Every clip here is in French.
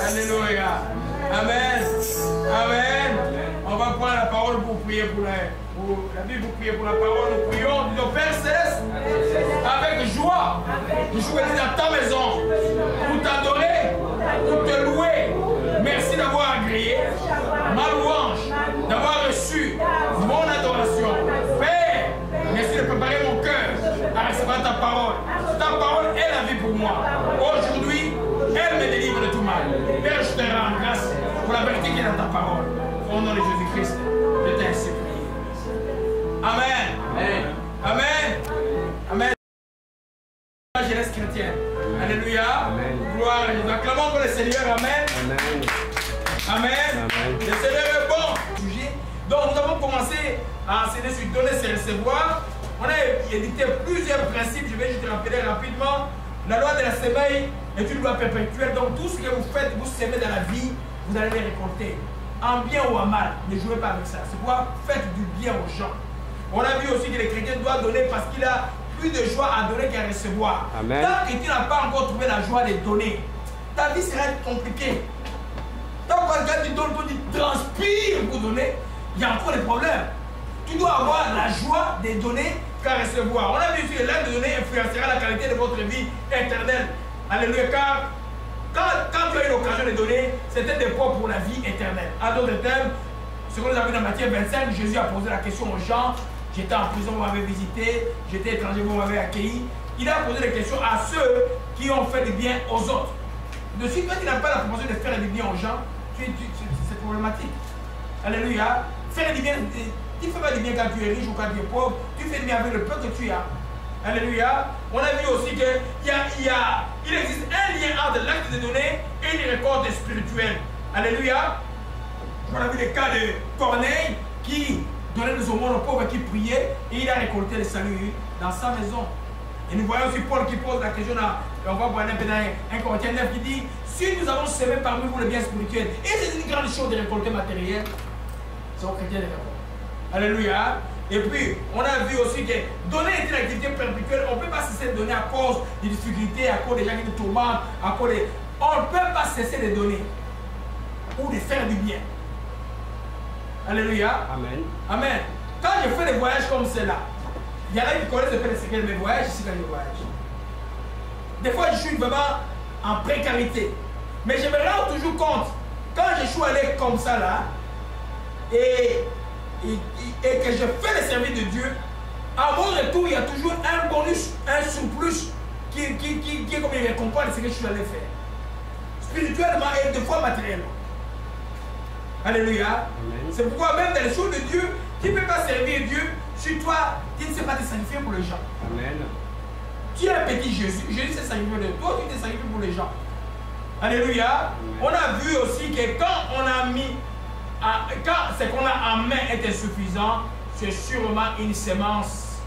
Alléluia. Amen. Amen. On va prendre la parole pour prier pour la Bible, pour prier pour la parole. Nous prions, disons Père Céleste, avec joie. Je suis venu dans ta maison pour t'adorer, pour te louer. Merci d'avoir agréé ma louange, d'avoir reçu mon adoration. Père, merci de préparer mon cœur à recevoir ta parole. Ta parole est la vie pour moi. Aujourd'hui, elle me délivre de tout mal. Père, je te rends grâce pour la vérité qui est dans ta parole. Au nom de Jésus-Christ, je t'ai ainsi prié. Amen. Amen. Amen. Amen. La jeunesse chrétienne. Alléluia. Amen. Gloire à Jésus. Acclamons pour le Seigneur. Amen. Amen. Amen. Amen. Le Seigneur est bon. Donc nous avons commencé à enseigner sur donner, c'est recevoir. On a édité plusieurs principes. Je vais juste te rappeler rapidement. La loi de la semaille est une loi perpétuelle. Donc tout ce que vous faites, vous semez dans la vie, vous allez les récolter. En bien ou en mal, ne jouez pas avec ça. C'est pourquoi faites du bien aux gens. On a vu aussi que les chrétiens doivent donner parce qu'il a plus de joie à donner qu'à recevoir. Amen. Tant que tu n'as pas encore trouvé la joie de donner, ta vie sera compliquée. Quand tu donnes, quand tu transpires pour donner, il y a encore des problèmes. Tu dois avoir la joie de donner qu'à recevoir. On a vu que l'aide de donner influencera la qualité de votre vie éternelle. Alléluia. Car quand tu as eu l'occasion de donner, c'était des poids pour la vie éternelle. En d'autres termes, ce que nous avons vu dans Matthieu 25, Jésus a posé la question aux gens. J'étais en prison, vous m'avez visité. J'étais étranger, vous m'avez accueilli. Il a posé des questions à ceux qui ont fait du bien aux autres. De suite, quand tu n'as pas la propension de faire du bien aux gens, c'est problématique. Alléluia. Faire du bien, tu ne fais pas du bien quand tu es riche ou quand tu es pauvre. Tu fais du bien avec le peu que tu as. Alléluia. On a vu aussi qu'il existe un lien entre l'acte de donner et une récolte spirituelle. Alléluia. On a vu le cas de Corneille qui donnait des aumônes aux pauvres, qui priait et il a récolté le salut dans sa maison. Et nous voyons aussi Paul qui pose la question, on va voir un peu dans 1 Corinthiens 9 qui dit: si nous avons semé parmi vous le bien spirituel, et c'est une grande chose de récolter matériel, c'est aux chrétiens de récolter. Alléluia. Et puis, on a vu aussi que donner est une activité perpétuelle. On ne peut pas cesser de donner à cause des difficultés, à cause des gens qui nous tourmentent, à cause des... On ne peut pas cesser de donner ou de faire du bien. Alléluia. Amen. Amen. Quand je fais des voyages comme cela, il y en a qui connaissent le secret de mes voyages ici quand je voyage. Des fois, je suis vraiment en précarité. Mais je me rends toujours compte, quand je suis allé comme ça là, et que je fais le service de Dieu, à mon retour, il y a toujours un bonus, un surplus qui est comme une récompense de ce que je suis allé faire. Spirituellement et des fois matériellement. Alléluia. C'est pourquoi même dans les choses de Dieu, tu ne peux pas servir Dieu si toi, tu ne sais pas te sacrifier pour les gens. Amen. Tu es un petit Jésus. Jésus s'est sacrifié de toi, tu t'es sacrifié pour les gens. Alléluia. Amen. On a vu aussi que quand on a mis, quand ce qu'on a en main est insuffisant, c'est sûrement une sémence.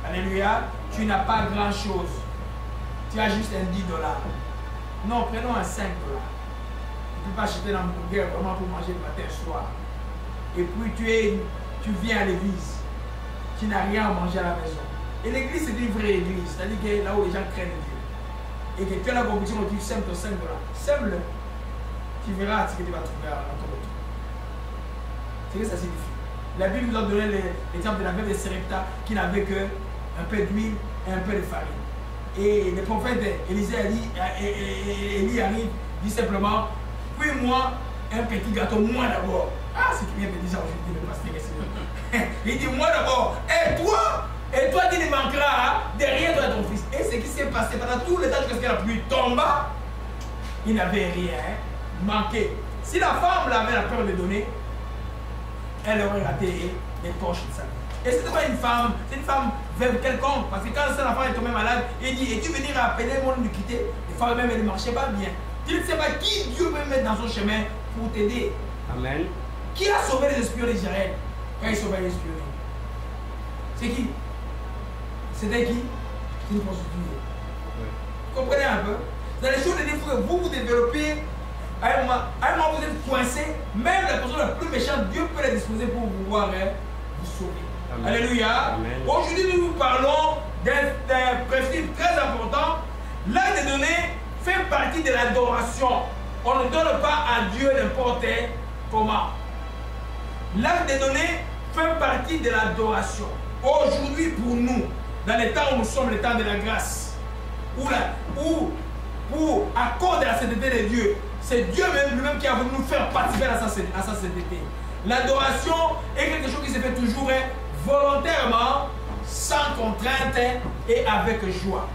Alléluia. Tu n'as pas grand chose. Tu as juste un $10. Non, prenons un $5. Tu ne peux pas acheter un hamburger vraiment pour manger le matin et le soir. Et puis tu viens à l'église. Tu n'as rien à manger à la maison. Et l'église, c'est une vraie église. C'est-à-dire que là où les gens craignent Dieu. Et que tu as la conviction que tu sèmes ton $5. Sème-le. Tu verras ce que tu vas trouver à ton retour. C'est que ça signifie. La Bible nous a donné l'exemple de la veuve de Sarepta qui n'avait qu'un peu d'huile et un peu de farine. Et le prophète Élie arrive, dit simplement: puis-moi un petit gâteau, moi d'abord. Ah, c'est qui vient de dire ça aujourd'hui, le pasteur. Il dit: moi d'abord. Et toi qui ne manqueras derrière toi ton fils. Et ce qui s'est passé pendant tout le temps jusqu'à la pluie tomba, il n'avait rien manqué. Si la femme avait la peur de donner, elle aurait raté les poches de sa vie. Et ce n'est pas une femme, c'est une femme veuve quelconque. Parce que quand cette femme est tombée malade, il dit: es-tu venu appeler mon de quitter? Les femmes même, elles ne marchaient pas bien. Tu ne sais pas qui Dieu peut mettre dans son chemin pour t'aider. Amen. Qui a sauvé les espions d'Israël quand il sauvait les espions? C'est qui? C'était qui? C'est une prostituée. Vous comprenez un peu? Dans les choses de Dieu, il faut que vous développez. À un moment, vous êtes coincé. Même la personne la plus méchante, Dieu peut la disposer pour pouvoir vous sauver. Amen. Alléluia. Aujourd'hui, nous parlons d'un principe très important. L'acte de donner fait partie de l'adoration. On ne donne pas à Dieu n'importe comment. L'acte de donner fait partie de l'adoration. Aujourd'hui, pour nous, dans les temps où nous sommes, les temps de la grâce, où à cause de la sainteté de Dieu, c'est Dieu lui-même qui a voulu nous faire participer à sa sainteté. L'adoration est quelque chose qui se fait toujours volontairement, sans contrainte et avec joie.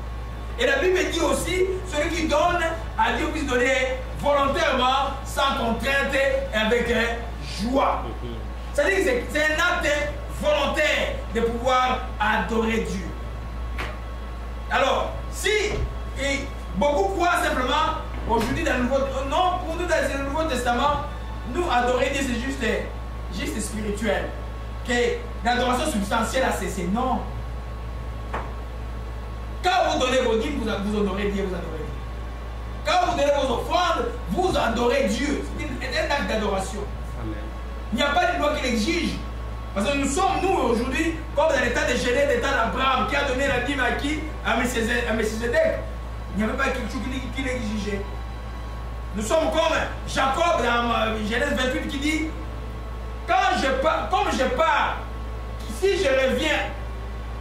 Et la Bible dit aussi: celui qui donne à Dieu puisse donner volontairement, sans contrainte et avec joie. C'est-à-dire que c'est un acte volontaire de pouvoir adorer Dieu. Alors, si beaucoup croient simplement aujourd'hui dans le Nouveau Testament, non, pour nous dans le Nouveau Testament, nous adorer Dieu c'est juste spirituel. Que l'adoration substantielle a cessé. Non. Quand vous donnez vos dîmes, vous adorez Dieu, vous adorez Dieu. Quand vous donnez vos offrandes, vous adorez Dieu. C'est un acte d'adoration. Il n'y a pas de loi qui l'exige. Parce que nous sommes, nous, aujourd'hui, comme dans l'état de Genèse, l'état d'Abraham, qui a donné la dîme à qui? À Melchisedec. Il n'y avait pas quelque chose qui l'exigeait. Nous sommes comme Jacob dans Genèse 28 qui dit, comme je pars, si je reviens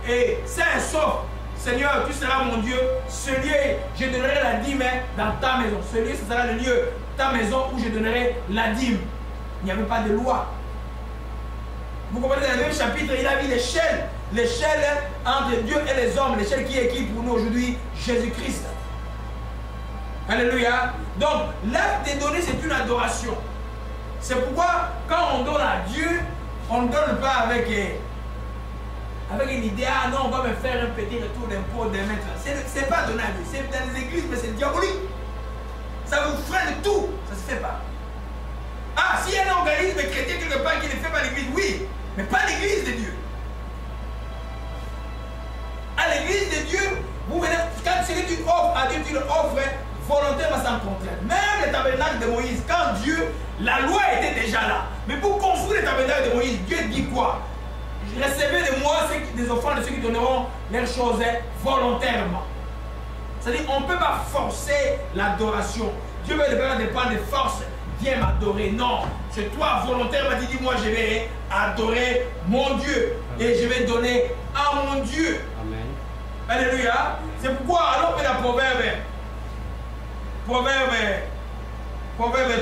et sain et sauf, Seigneur, tu seras mon Dieu, ce lieu, je donnerai la dîme dans ta maison. Ce lieu, ce sera le lieu, ta maison, où je donnerai la dîme. Il n'y avait pas de loi. Vous comprenez, dans le même chapitre, il a mis l'échelle entre Dieu et les hommes, l'échelle qui est qui pour nous aujourd'hui, Jésus-Christ. Alléluia. Donc, l'acte de donner, c'est une adoration. C'est pourquoi, quand on donne à Dieu, on ne donne pas avec une idée, ah non, on va me faire un petit retour d'impôt d'un maître. Ce n'est pas donné à Dieu. C'est dans les églises, mais c'est diabolique. Ça vous freine tout. Ça ne se fait pas. Ah, s'il y a un organisme chrétien quelque part qui ne fait pas l'église, oui, mais pas l'église de Dieu. À l'église de Dieu, vous venez, quand ce que tu offres à Dieu, tu le offres volontairement sans contrainte. Même le tabernacle de Moïse, quand Dieu, la loi était déjà là. Mais pour construire le tabernacle de Moïse, Dieu dit quoi? Recevez de moi des offrandes de ceux qui donneront leurs choses volontairement. C'est-à-dire qu'on ne peut pas forcer l'adoration. Dieu veut ne pas de force. Viens m'adorer. Non, c'est toi volontairement qui dis moi je vais adorer mon Dieu. Amen. Et je vais donner à mon Dieu. Amen. Alléluia. C'est pourquoi alors que la Proverbe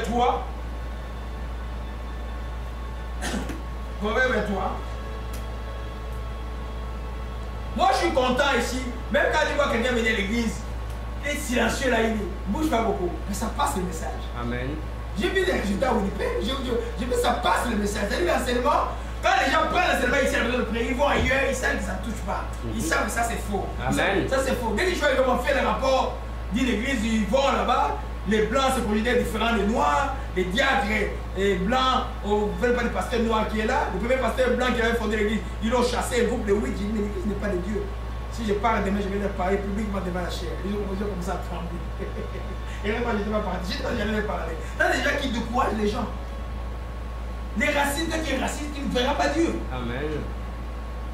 3. Proverbe 3. Moi je suis content ici. Même quand je vois quelqu'un venir à l'église, il est silencieux là, il ne bouge pas beaucoup. Mais ça passe le message. Amen. J'ai vu des résultats au Winnipeg, j'ai vu ça passe le message. C'est-à-dire l'enseignement, quand les gens prennent l'enseignement ici, ils vont ailleurs, ils savent que ça ne touche pas. Ils savent que ça c'est faux. Amen. Ça c'est faux. Dès qu'ils vont faire le rapport d'une église, ils vont là-bas, les blancs se projetaient différents des noirs, les diacres et blancs, on ne veut pas le pasteur noir qui est là. Le premier pasteur blanc qui avait fondé l'église, ils l'ont chassé, le groupe de 8, j'ai dit mais l'église n'est pas de Dieu. Si je parle demain, je vais leur parler publiquement devant la chair. Ils ont commencé à trembler. Et là, moi, je n'étais pas parti. J'allais leur parler. Là, des gens qui découragent les gens. Les racistes, quand tu es raciste, tu ne verras pas Dieu. Amen.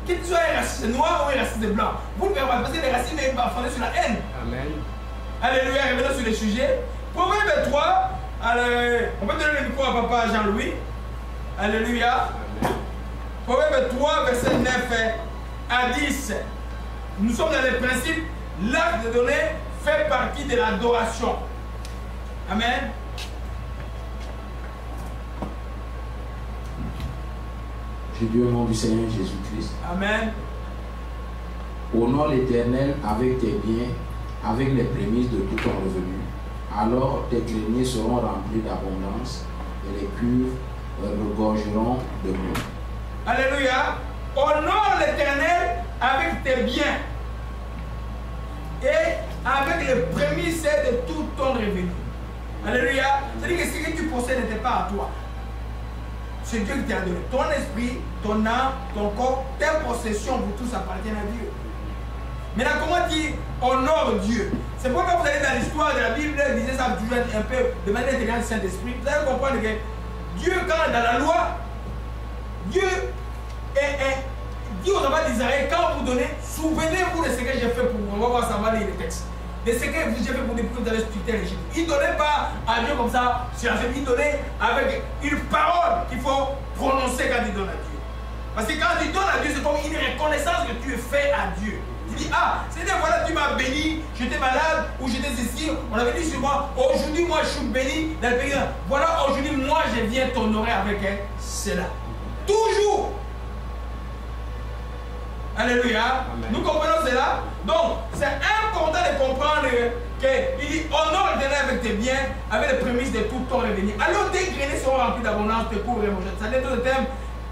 Que tu sois un raciste noir ou un raciste blanc, vous ne verrez pas. Parce que les racistes sont fondés sur la haine. Amen. Alléluia. Revenons sur le sujet. Proverbe 3. On peut donner le micro à papa Jean-Louis. Alléluia. Amen. Proverbe 3, verset 9 à 10. Nous sommes dans les principes. L'acte de donner fait partie de l'adoration. Amen. Je dis au nom du Seigneur Jésus-Christ. Amen. Honore l'Éternel avec tes biens, avec les prémices de tout ton revenu. Alors tes greniers seront remplis d'abondance et les cuves regorgeront de l'eau. Alléluia. Honore l'Éternel avec tes biens et avec les prémices de tout ton revenu. Alléluia. C'est-à-dire que ce que tu possèdes n'était pas à toi. C'est Dieu qui t'a donné. Ton esprit, ton âme, ton corps, tes possessions, vous tous appartiennent à Dieu. Maintenant, comment dire honore Dieu? C'est pourquoi quand vous allez dans l'histoire de la Bible, disait ça toujours un peu de manière intelligente du Saint-Esprit. Vous allez comprendre que Dieu, quand dans la loi, Dieu dit aux enfants d'Israël, quand vous donnez, souvenez-vous de ce que j'ai fait pour vous. On va voir ça, on va lire les textes. De ce que j'ai fait pour vous avez sculpté l'Égypte. Il ne donnait pas à Dieu comme ça, il donnait avec une parole qu'il faut prononcer quand il donne à Dieu. Parce que quand tu donnes à Dieu, c'est comme une reconnaissance que tu es fait à Dieu. Tu dis, ah, Seigneur, voilà, tu m'as béni, j'étais malade ou j'étais ici, on avait dit sur moi, aujourd'hui, moi, je suis béni dans le pays. Voilà, aujourd'hui, moi, je viens t'honorer avec cela. Toujours. Alléluia. Amen. Nous comprenons cela. Donc, c'est important de comprendre qu'il dit honore l'Éternel avec tes biens, avec les prémices de tout ton revenu. Alors, tes greniers seront remplis d'abondance, tes cours et mon jet. Ça dit d'autres termes,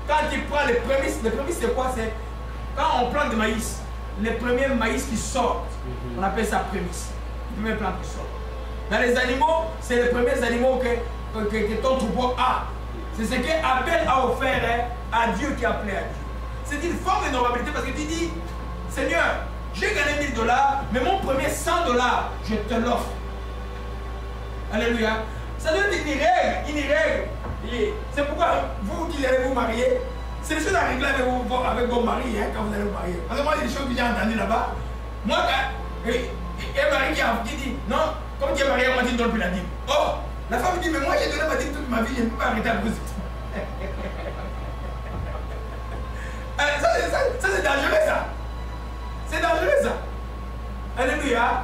quand tu prends les prémices c'est quoi? C'est quand on plante du maïs, les premiers maïs qui sortent, on appelle ça prémices. Les premiers plantes qui sortent. Dans les animaux, c'est les premiers animaux que ton troupeau a. C'est ce qu'Abel a offert à Dieu qui a appelé à Dieu. C'est une forme de normalité parce que tu dis, Seigneur, j'ai gagné 1000 $, mais mon premier 100 $, je te l'offre. Alléluia. Ça doit être une règle. C'est pourquoi vous qui allez vous marier, c'est des choses à régler avec vos maris quand vous allez vous marier. Parce que moi, il y a des choses que j'ai entendues là-bas. Moi, il y a un mari qui dit, non, comme tu es marié, moi, tu ne donnes plus la dîme. Oh, La femme dit, mais moi j'ai donné ma vie toute ma vie, je ne peux pas arrêter à cause de toi. Ça c'est dangereux ça. C'est dangereux ça. Alléluia.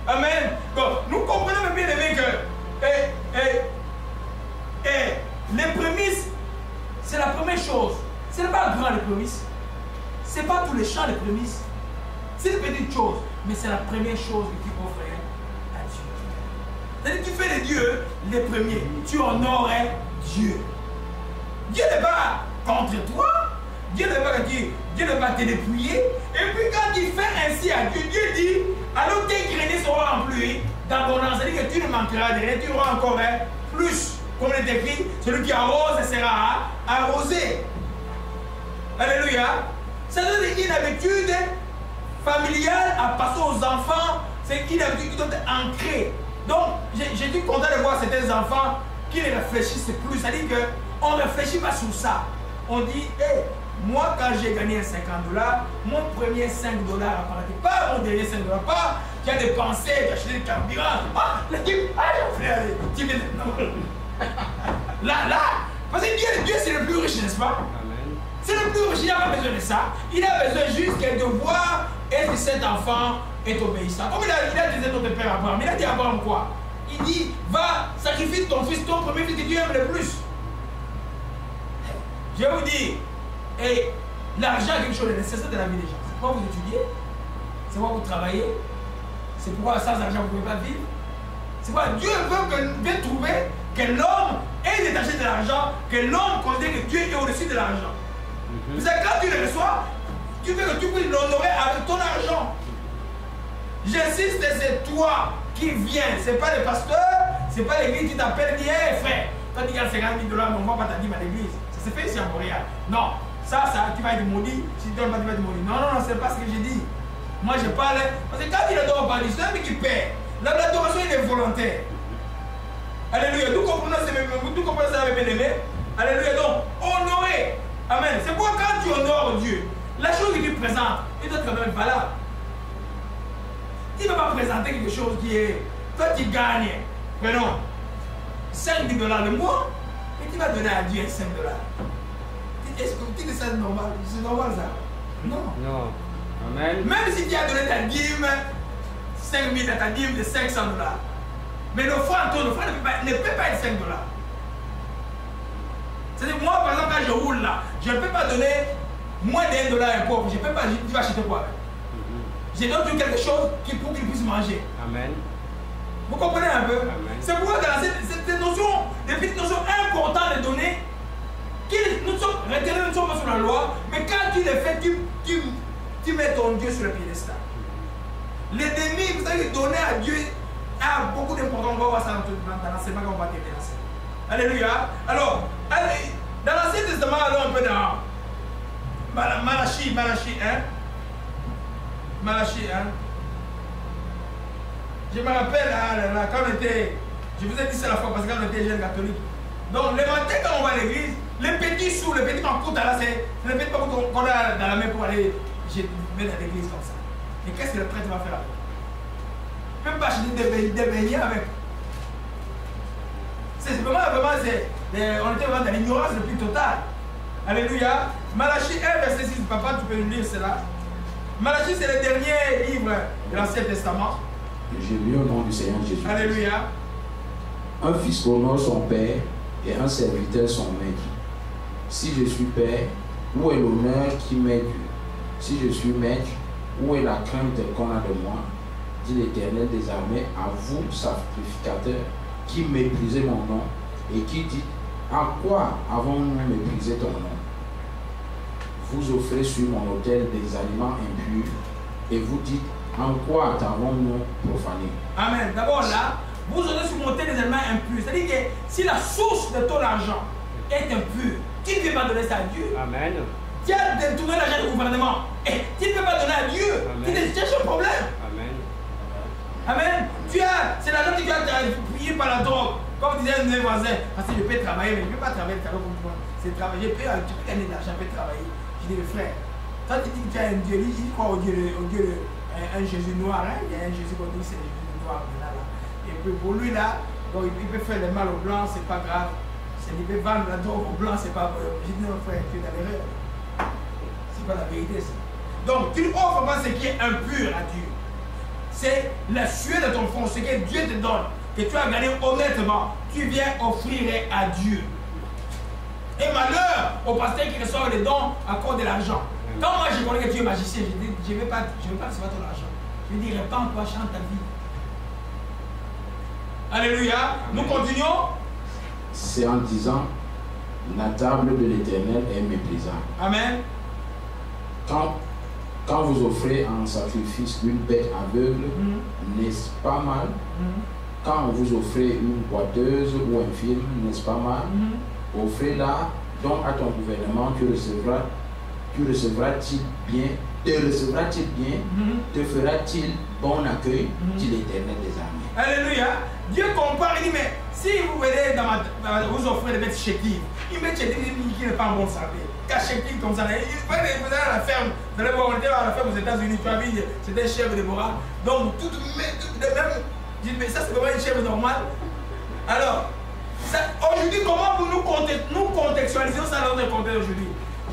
Amen. Donc, nous comprenons bien aimé que les prémices, c'est la première chose. Ce n'est pas grand les prémices. Ce n'est pas tous les champs les prémices. C'est une petite chose, mais c'est la première chose que tu offres à Dieu. C'est-à-dire que tu fais de Dieu les premiers. Tu honores Dieu. Dieu n'est pas contre toi. Dieu ne va te dépouiller. Et puis quand il fait ainsi à Dieu, Dieu dit, alors tes greniers seront remplis d'abondance. C'est-à-dire que tu ne manqueras de rien, tu auras encore plus. Comme il est écrit, celui qui arrose sera arrosé. Alléluia. Ça donne une habitude familiale à passer aux enfants. C'est une habitude qui doit être ancrée. Donc, j'ai été content de voir certains enfants qui ne réfléchissent plus. C'est-à-dire qu'on ne réfléchit pas sur ça. On dit, hey, moi, quand j'ai gagné $50, mon premier $5 apparaît pas mon dernier $5, pas qui a dépensé, qui a acheté du carburant. Ah, l'équipe, ah, j'ai fait, tu viens de... Là, parce que Dieu c'est le plus riche, n'est-ce pas? C'est le plus riche, il n'a pas besoin de ça. Il a besoin juste de voir est-ce que cet enfant est obéissant. Comme il a dit notre père Abraham, il a dit à Abraham quoi? Il dit, va, sacrifie ton fils, ton premier fils que Dieu aime le plus. Je vais vous dire, et l'argent est quelque chose de nécessaire de la vie des gens. C'est pourquoi vous étudiez, c'est pourquoi vous travaillez, c'est pourquoi sans argent vous ne pouvez pas vivre. C'est pourquoi Dieu veut trouver que l'homme est détaché de l'argent, que l'homme considère que Dieu est au-dessus de l'argent. C'est quand tu le reçois, tu veux que tu puisses l'honorer avec ton argent. J'insiste, c'est toi qui viens, ce n'est pas le pasteur, ce n'est pas l'église qui t'appelle, dit hey, frère, toi tu gagnes $50 000, mais on ne va pas t'addire à l'église. Ça se fait ici à Montréal. Non, ça, tu vas être maudit. Si tu ne donnes pas, tu vas être maudit. Non, ce n'est pas ce que j'ai dit. Moi, je parle. Parce que quand il ne donne pas, c'est un mec qui paie. L'adoration, il est volontaire. Alléluia. Nous comprenons ça avec bien-aimé. Alléluia. Donc, honorer. Amen. C'est pourquoi quand tu honores Dieu, la chose que tu présentes, elle doit être quand même valable. Tu ne vas pas présenter quelque chose qui est. Toi, tu gagnes, prenons, $5 000 le mois, et tu vas donner à Dieu $5. Est-ce que tu dis que c'est normal? C'est normal ça? Non. Non. Amen. Même si tu as donné ta dîme, 5 000 à ta dîme de $500. Mais l'offrande, ton offrande ne peut pas être $5. C'est-à-dire, moi, par exemple, quand je roule là, je ne peux pas donner moins d'$1 à un pauvre. Je ne peux pas, tu vas acheter quoi? Je donne quelque chose pour qu'il puisse manger. Amen. Vous comprenez un peu? C'est pourquoi dans cette notion, des petites notions importantes de donner, nous sommes retenus, nous sommes sur la loi, mais quand tu les fais, tu mets ton Dieu sur le piédestal. L'ennemi, vous savez, donner à Dieu a beaucoup d'importance. On va voir ça dans l'enseignement qu'on va terminer. Alléluia. Alors, dans l'Ancien Testament, allons un peu dans Malachie, hein? Malachie, hein? Je me rappelle, quand on était, je vous ai dit ça la fois parce que quand on était jeune catholique. Donc, le matin, quand on va à l'église, les petits sous, les petits mancoutes, là, c'est les petits mancoutes qu'on a dans la main pour aller mettre à l'église comme ça. Et qu'est-ce que le prêtre va faire avec? Il ne peut pas acheter des beignets avec. C'est vraiment, on était vraiment dans l'ignorance le plus totale. Alléluia. Malachie 1, verset 6, papa, tu peux nous lire cela. Malachie, c'est le dernier livre de l'Ancien Testament. J'ai lu au nom du Seigneur Jésus. Alléluia. Un fils honore son père et un serviteur son maître. Si je suis père, où est l'honneur qui m'est dû? Si je suis maître, où est la crainte qu'on a de moi? Dit l'Éternel des armées, à vous, sacrificateurs, qui méprisez mon nom et qui dit, à quoi avons-nous méprisé ton nom? Vous offrez sur mon autel des aliments impurs et vous dites, en quoi t'avons-nous profané? Amen. D'abord là, vous offrez sur mon autel des aliments impurs. C'est-à-dire que si la source de ton argent est impure, tu ne peux pas donner ça à Dieu. Amen. Tu as détourné l'argent du gouvernement et tu ne peux pas donner à Dieu. Amen. Tu cherches un problème. Amen. Amen. C'est l'argent que tu as payé par la drogue. Comme disait un de mes voisins, parce que je peux travailler, mais je ne peux pas travailler comme toi. C'est travailler, tu peux gagner de l'argent, je peux travailler. Je dis, frère, toi tu dis que tu as un Dieu, il croit au Dieu, un Jésus noir, hein? Il y a un Jésus qu'on dit c'est le Jésus noir là. Et puis pour lui là, Donc il peut faire le mal aux blancs, c'est pas grave. Il peut vendre la drogue aux blancs, c'est pas vrai. Je dis non frère, tu es dans l'erreur. C'est pas la vérité ça. Donc tu offres pas ce qui est impur à Dieu. C'est la sueur de ton front, ce que Dieu te donne, que tu as gagné honnêtement, tu viens offrir à Dieu. Et malheur au pasteur qui reçoit les dons à cause de l'argent. Quand moi je connais que tu es magicien, je dis, je ne vais pas recevoir ton argent. Je dis, répands-toi, chante ta vie. Alléluia. Nous continuons. C'est en disant, la table de l'Éternel est méprisable. Amen. Quand vous offrez en sacrifice une bête aveugle, n'est-ce pas mal? Quand vous offrez une boiteuse ou un film, n'est-ce pas mal? Offrez-la donc à ton gouvernement, te recevra-t-il bien? Te fera-t-il bon accueil, dit l'Éternel des armées? Alléluia. Dieu compare, il dit, mais si vous venez vous offrez des bêtes chétives, une bête chétive qui n'est pas un bon service. Car chétive comme ça, vous allez à la ferme, vous allez voir, on était à la ferme aux États-Unis, tu as vu, c'était chèvre de Bora. Donc, tout de même, je dis, mais ça c'est vraiment une chèvre normale. Alors, aujourd'hui, comment nous contextualisons ça dans notre contexte aujourd'hui?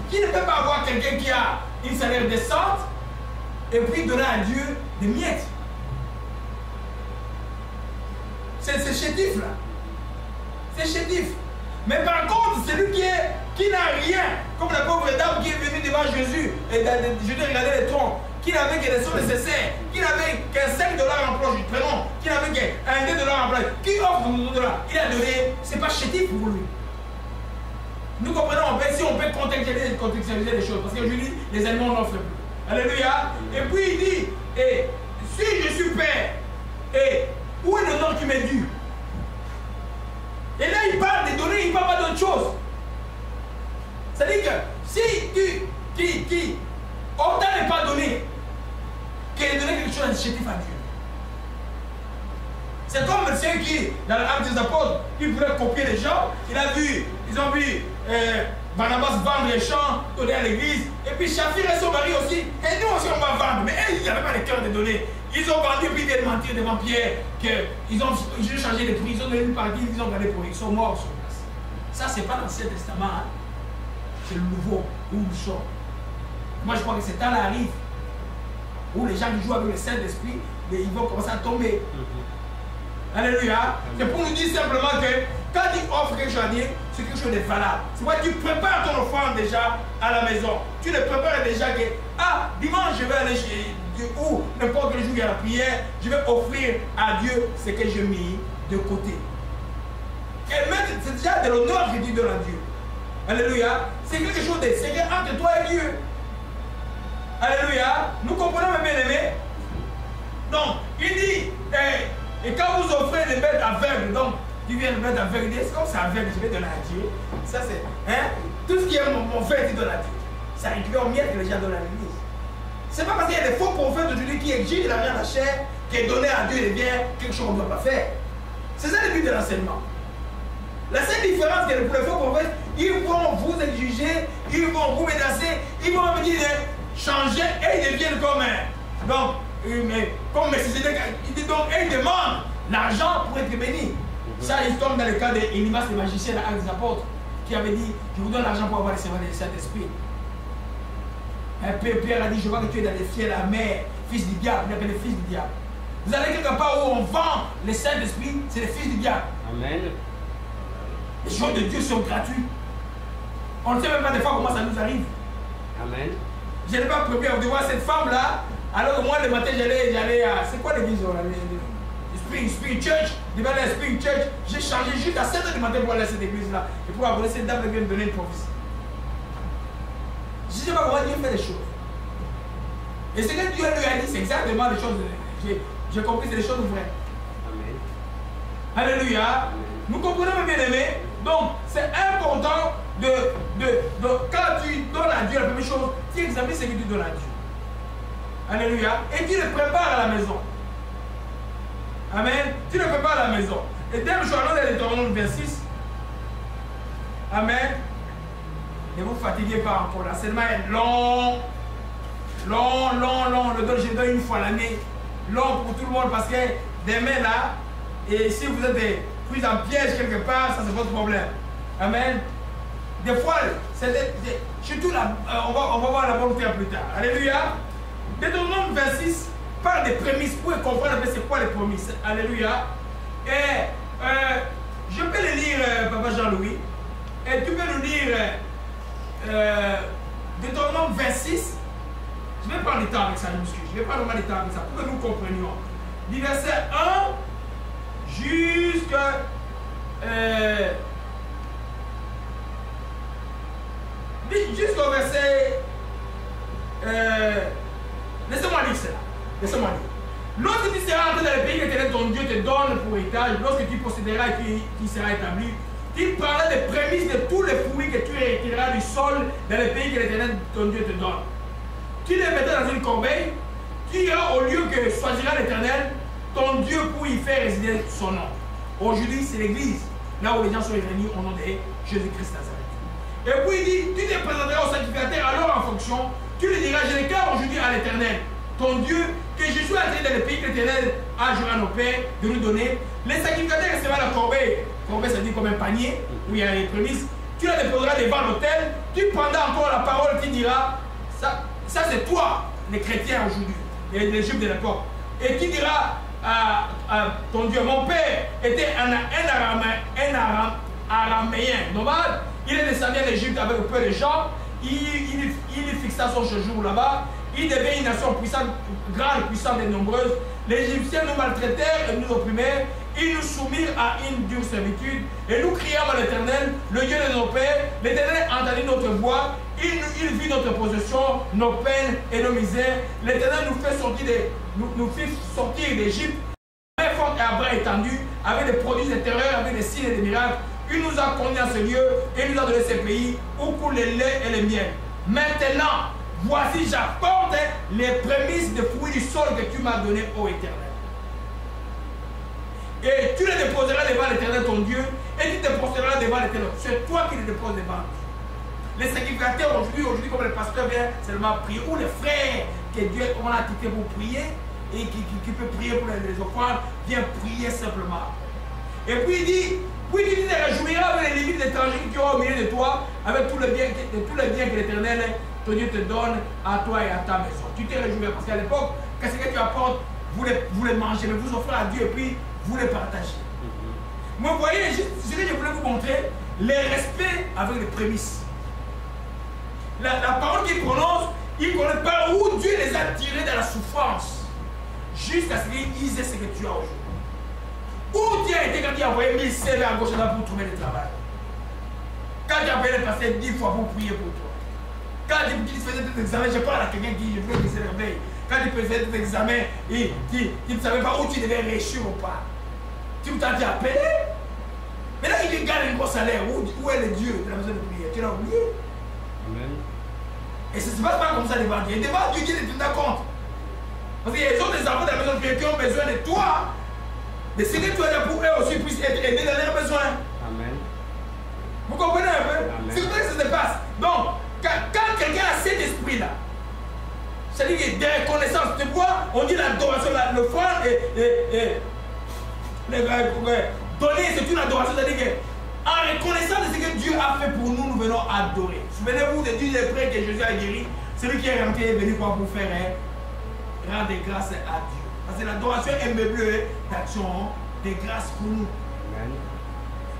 Qui ne peut pas avoir quelqu'un qui a une salaire décente et puis donner à Dieu des miettes? C'est chétif là. C'est chétif. Mais par contre, celui qui n'a rien, comme la pauvre dame qui est venue devant Jésus, et Jésus regardait les troncs, qui n'avait que les sommes nécessaires, qui n'avait qu'un 5 $ en poche, prenons, qui n'avait qu'un 2 $ en poche, qui offre $2, il a donné, c'est pas chétif pour lui. Nous comprenons, si on peut contextualiser les choses, parce qu'aujourd'hui, les animaux n'offrent plus. Alléluia. Et puis il dit, et si je suis père, et où est l'honneur qui m'est dû? Et là, il parle de donner, il ne parle pas d'autre chose. C'est-à-dire que si autant n'est pas donné que de donner quelque chose de chétif à Dieu. C'est comme ceux qui, dans l'Acte des Apôtres, qui voulaient copier les gens. Ils ont vu Barnabas vendre les champs, donner à l'église. Et puis Shafir et son mari aussi. Et nous aussi, on va vendre. Mais eux, ils n'avaient pas le cœur de donner. Ils ont vendu, puis de mentir devant Pierre, qu'ils ont changé de prix, ils ont donné une partie, ils ont gardé pour eux, ils sont morts sur place. Ça, c'est pas l'Ancien Testament, hein. C'est le Nouveau, où nous sommes. Moi, je crois que c'est temps là arrive, où les gens qui jouent avec le Saint-Esprit, ils vont commencer à tomber. Alléluia. C'est pour nous dire simplement que quand tu offres quelque chose à Dieu, c'est quelque chose de valable. C'est pourquoi tu prépares ton offrande déjà à la maison. Tu le prépares déjà que, dimanche, je vais aller chez Dieu, ou n'importe quel jour il y a la prière, je vais offrir à Dieu ce que j'ai mis de côté. Et même, c'est déjà de l'honneur que tu donnes à Dieu. Alléluia. C'est quelque chose de sérieux entre toi et Dieu. Alléluia. Nous comprenons, mes bien-aimés. Donc, il dit, et quand vous offrez des bêtes aveugles, donc, tu viens de mettre aveugle, il dit, c'est comme c'est aveugle, je vais donner à Dieu. Ça, c'est, tout ce qui est mon frère, tu donnes à Dieu. Ça récupère au miel que les gens donnent à l'église. C'est pas parce qu'il y a des faux prophètes aujourd'hui qui exigent l'argent à la chair que donner à Dieu devient quelque chose qu'on ne doit pas faire. C'est ça le but de l'enseignement. La seule différence que pour les faux prophètes, ils vont vous exiger, ils vont vous menacer, ils vont même dire de changer et ils deviennent comme donc ils demandent l'argent pour être bénis. Ça, ils tombent dans le cas d'Elimas le magicien, l'Acte des Apôtres, qui avait dit, je vous donne l'argent pour avoir les servants du Saint-Esprit. Pierre a dit, je vois que tu es dans les fiers de la mer, fils du diable, il appelle les fils du diable. Vous allez quelque part où on vend les Saint-Esprit, c'est les fils du diable. Amen. Les choses de Dieu sont gratuites. On ne sait même pas des fois comment ça nous arrive. Amen. Je n'ai pas prévu de voir cette femme-là, alors que moi le matin j'allais à... C'est quoi l'église? Spring Church, devant la Spring Church, j'ai changé juste à 7 h du matin pour aller à cette église-là. Et pour avoir cette dame qui vient me donner une prophétie. Je ne sais pas comment Dieu fait les choses. Et ce que Dieu lui a dit, c'est exactement les choses. J'ai compris, c'est les choses vraies. Amen. Alléluia. Amen. Nous comprenons, mes bien-aimés. Donc, c'est important quand tu donnes à Dieu la première chose, tu examines ce que tu donnes à Dieu. Alléluia. Et tu le prépares à la maison. Amen. Tu le prépares à la maison. Et dès que je allons dans Deutéronome 26. Amen. Ne vous fatiguez pas encore. L'enseignement est long. Je donne une fois l'année. Long pour tout le monde parce que demain là, et si vous êtes pris en piège quelque part, ça c'est votre problème. Amen. Des fois, surtout là, on va voir la bonne terre plus tard. Alléluia. Deutéronome 26 parle des prémices pour comprendre c'est quoi les prémices. Alléluia. Et je peux le lire, Papa Jean-Louis. Et tu peux nous lire Deutéronome 26. Je vais prendre du temps avec ça, je m'excuse. Je vais prendre vraiment du temps avec ça pour que nous comprenions. Du verset 1 jusqu'au verset. Laissez-moi lire cela. Laissez-moi lire. Lorsque tu seras entré dans le pays que l'Éternel ton Dieu te donne pour héritage, lorsque tu posséderas et qui sera établi, tu prendras des prémices de tous les fruits que tu hériteras du sol dans le pays que l'Éternel ton Dieu te donne. Tu les mettras dans une corbeille, tu iras au lieu que choisira l'Éternel, ton Dieu, pour y faire résider son nom. Aujourd'hui, c'est l'église, là où les gens sont réunis au nom de Jésus-Christ Nazareth. Et puis il dit, tu te présenteras au sacrificateur, alors en fonction, tu lui diras, je déclare aujourd'hui à l'Éternel, ton Dieu, que je suis entré dans le pays que l'Éternel a juré à nos pères de nous donner. Les sacrificateurs recevront la corbeille. Corbeille, ça dit comme un panier où il y a les prémices. Tu la déposeras devant l'autel. Tu prendras encore la parole qui dira, ça c'est toi, les chrétiens aujourd'hui, les juifs de l'époque. Et tu diras à ton Dieu, mon père était un araméen nomade. Il est descendu en Égypte avec peu de gens. Il fixa son séjour là-bas. Il devient une nation puissante, grande, puissante et nombreuse. Les Égyptiens nous maltraitèrent et nous opprimèrent. Ils nous soumirent à une dure servitude. Et nous criâmes à l'Éternel, le Dieu de nos pères. L'Éternel entendit notre voix. Il vit notre possession, nos peines et nos misères. L'Éternel nous fit sortir d'Égypte, main forte et à bras étendus, avec des prodiges de terreur, avec des signes et des miracles. Il nous a conduits à ce lieu et nous a donné ce pays où coule le lait et le miel. Maintenant, voici, j'apporte les prémices des fruits du sol que tu m'as donné, ô Éternel. Et tu les déposeras devant l'Éternel ton Dieu, et tu te posteras devant l'Éternel. C'est toi qui les déposes devant. Les sacrificateurs aujourd'hui, comme le pasteur vient seulement prier, ou les frères que Dieu a quitté pour prier, et qui peut prier pour les offrandes, vient prier simplement. Et puis il dit, puis tu te réjouiras avec les limites étrangers qui auront au milieu de toi, avec tous les biens que l'Éternel ton Dieu te donne à toi et à ta maison. Tu te réjouiras parce qu'à l'époque, qu'est-ce que tu apportes, vous les mangez, mais vous offrez à Dieu et puis vous les partagez. Mais vous voyez, ce que je voulais vous montrer, les respects avec les prémices. La parole qu'il prononce, il connaît pas où Dieu les a tirés dans la souffrance, jusqu'à ce qu'ils aient ce que tu as aujourd'hui. Où tu as été quand tu as envoyé 1000 CV à gauche et à droite pour trouver le travail? Quand tu as appelé le pasteur 10 fois pour prier pour toi? Quand tu faisais tes examens, je parle à quelqu'un qui voulait que se réveille. Quand tu faisais tes examens, tu ne savais pas où tu devais réussir ou pas. Tu t'as appelé. Mais là, il gagne un gros salaire. Où est le Dieu de la maison de prière? Tu l'as oublié? Amen. Et ça ne se passe pas comme ça devant Dieu. Devant Dieu, Dieu ne te rend compte. Parce qu'il y a des autres enfants de la maison de prière qui ont besoin de toi. De ce que tu as là pour eux aussi puissent être aidés dans leurs besoins. Amen. Vous comprenez un peu? C'est comme ça que ça se passe. Donc, quand quelqu'un a cet esprit-là, c'est-à-dire qu'il y a des reconnaissances. Tu vois, on dit l'adoration, l'offrande et donner, c'est une adoration. C'est-à-dire qu'en reconnaissant de ce que Dieu a fait pour nous, nous venons adorer. Souvenez-vous de Dieu les prêts que Jésus a guéri. Celui qui est rentré est venu quoi pour faire rendre des grâces à Dieu. Parce que l'adoration est meublée d'action, de grâce pour nous. Amen.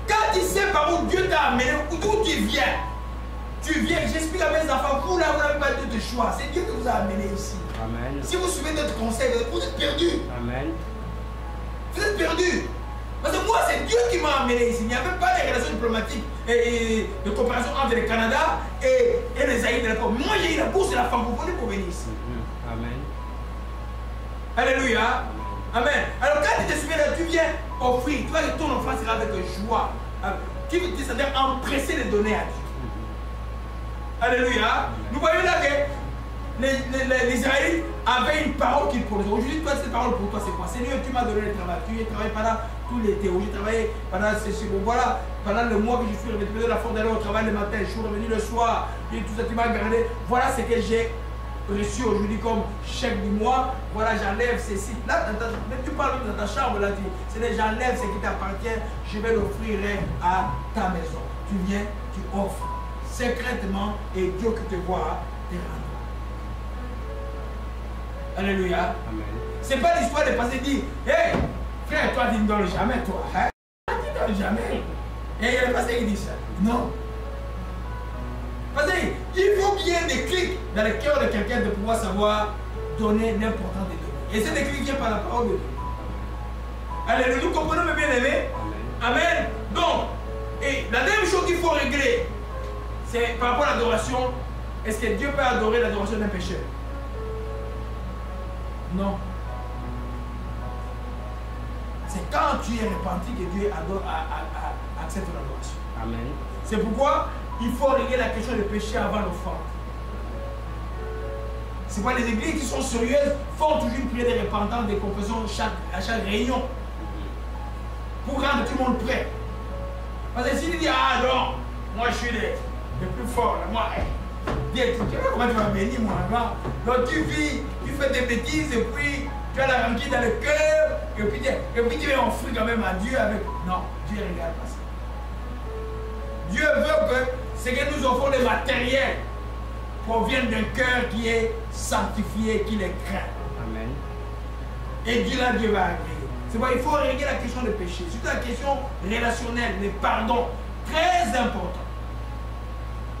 Quand tu sais par où Dieu t'a amené, d'où tu viens, j'explique à mes enfants, vous n'avez pas de choix, c'est Dieu qui vous a amené ici. Amen. Si vous suivez notre conseil, vous êtes perdus. Amen. Vous êtes perdus. Parce que moi, c'est Dieu qui m'a amené ici. Il n'y avait pas de relations diplomatiques et de coopération entre le Canada et les Zaïre de l'époque. Moi, j'ai eu la bourse et la francophonie pour venir ici. Amen. Alléluia. Amen. Alors quand tu te souviens, tu viens offrir, tu vois que ton enfant sera avec joie. Tu veux c'est-à-dire empresser de donner à Dieu. Alléluia. Nous voyons là que les Israélites avaient une parole qu'ils prononçaient. Aujourd'hui, toi, cette parole pour toi, c'est quoi? Seigneur, tu m'as donné le travail. Tu as travaillé pendant tout l'été. J'ai travaillé pendant voilà, pendant le mois que je suis revenu de la force d'aller au travail le matin. Je suis revenu le soir. Et tout ça, tu m'as gardé. Voilà ce que j'ai reçu aujourd'hui comme chèque du mois, voilà, j'enlève ceci. Là, tu parles dans ta chambre, là, c'est j'enlève ce qui t'appartient, je vais l'offrir à ta maison. Tu viens, tu offres secrètement et Dieu qui te voit te rendre. Alléluia. Ce n'est pas l'histoire de passer et dire, hé, frère, toi, tu ne donnes jamais, toi. Hein? Tu ne donnes jamais. Et il y a le pasteur qui dit ça. Non. Parce qu'il faut qu'il y ait des clics dans le cœur de quelqu'un de pouvoir savoir donner l'importance de donner. Et c'est des clics viennent par la parole de Dieu. Alléluia. Nous comprenons, mes bien-aimés. Amen. Donc, et la deuxième chose qu'il faut régler, c'est par rapport à l'adoration. Est-ce que Dieu peut adorer l'adoration d'un pécheur? Non. C'est quand tu es repenti que Dieu accepte ton adoration. Amen. C'est pourquoi il faut régler la question du péché avant l'offrande. C'est pourquoi les églises qui sont sérieuses font toujours une prière de repentance, de confession à chaque réunion. Pour rendre tout le monde prêt. Parce que si tu dis, ah non, moi je suis le plus fort, moi, comment tu vas bénir moi? Donc tu vis, tu fais des bêtises et puis tu as la rancune dans le cœur et puis tu vas offrir quand même à Dieu avec... Non, Dieu ne regarde pas ça. Dieu veut que ce que nous offrons, le matériel, provienne d'un cœur qui est sanctifié, qui les craint. Amen. Et Dieu là, Dieu va agréer. C'est pourquoi il faut régler la question du péché. Surtout la question relationnelle, le pardon. Très important.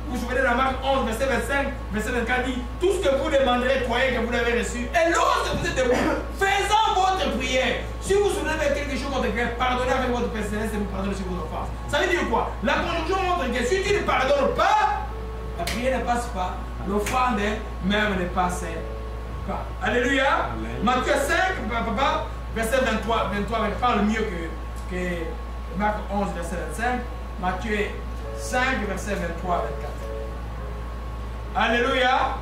Vous vous souvenez de la Marc 11, verset 25, verset 24 dit, tout ce que vous demanderez, croyez que vous l'avez reçu. Et lorsque vous êtes debout, faisant votre prière. Si vous vous souvenez de quelque chose contre quelqu'un, pardonnez avec votre Père Céleste et vous pardonnez sur vos offenses. Ça veut dire quoi? La conjonction montre que si tu ne pardonnes pas, la prière ne passe pas, l'offrande même ne passe pas. Alléluia. Amen. Matthieu 5, papa, verset 23, parle mieux que Marc 11, verset 25. Matthieu 5, verset 23 à 24. Alléluia.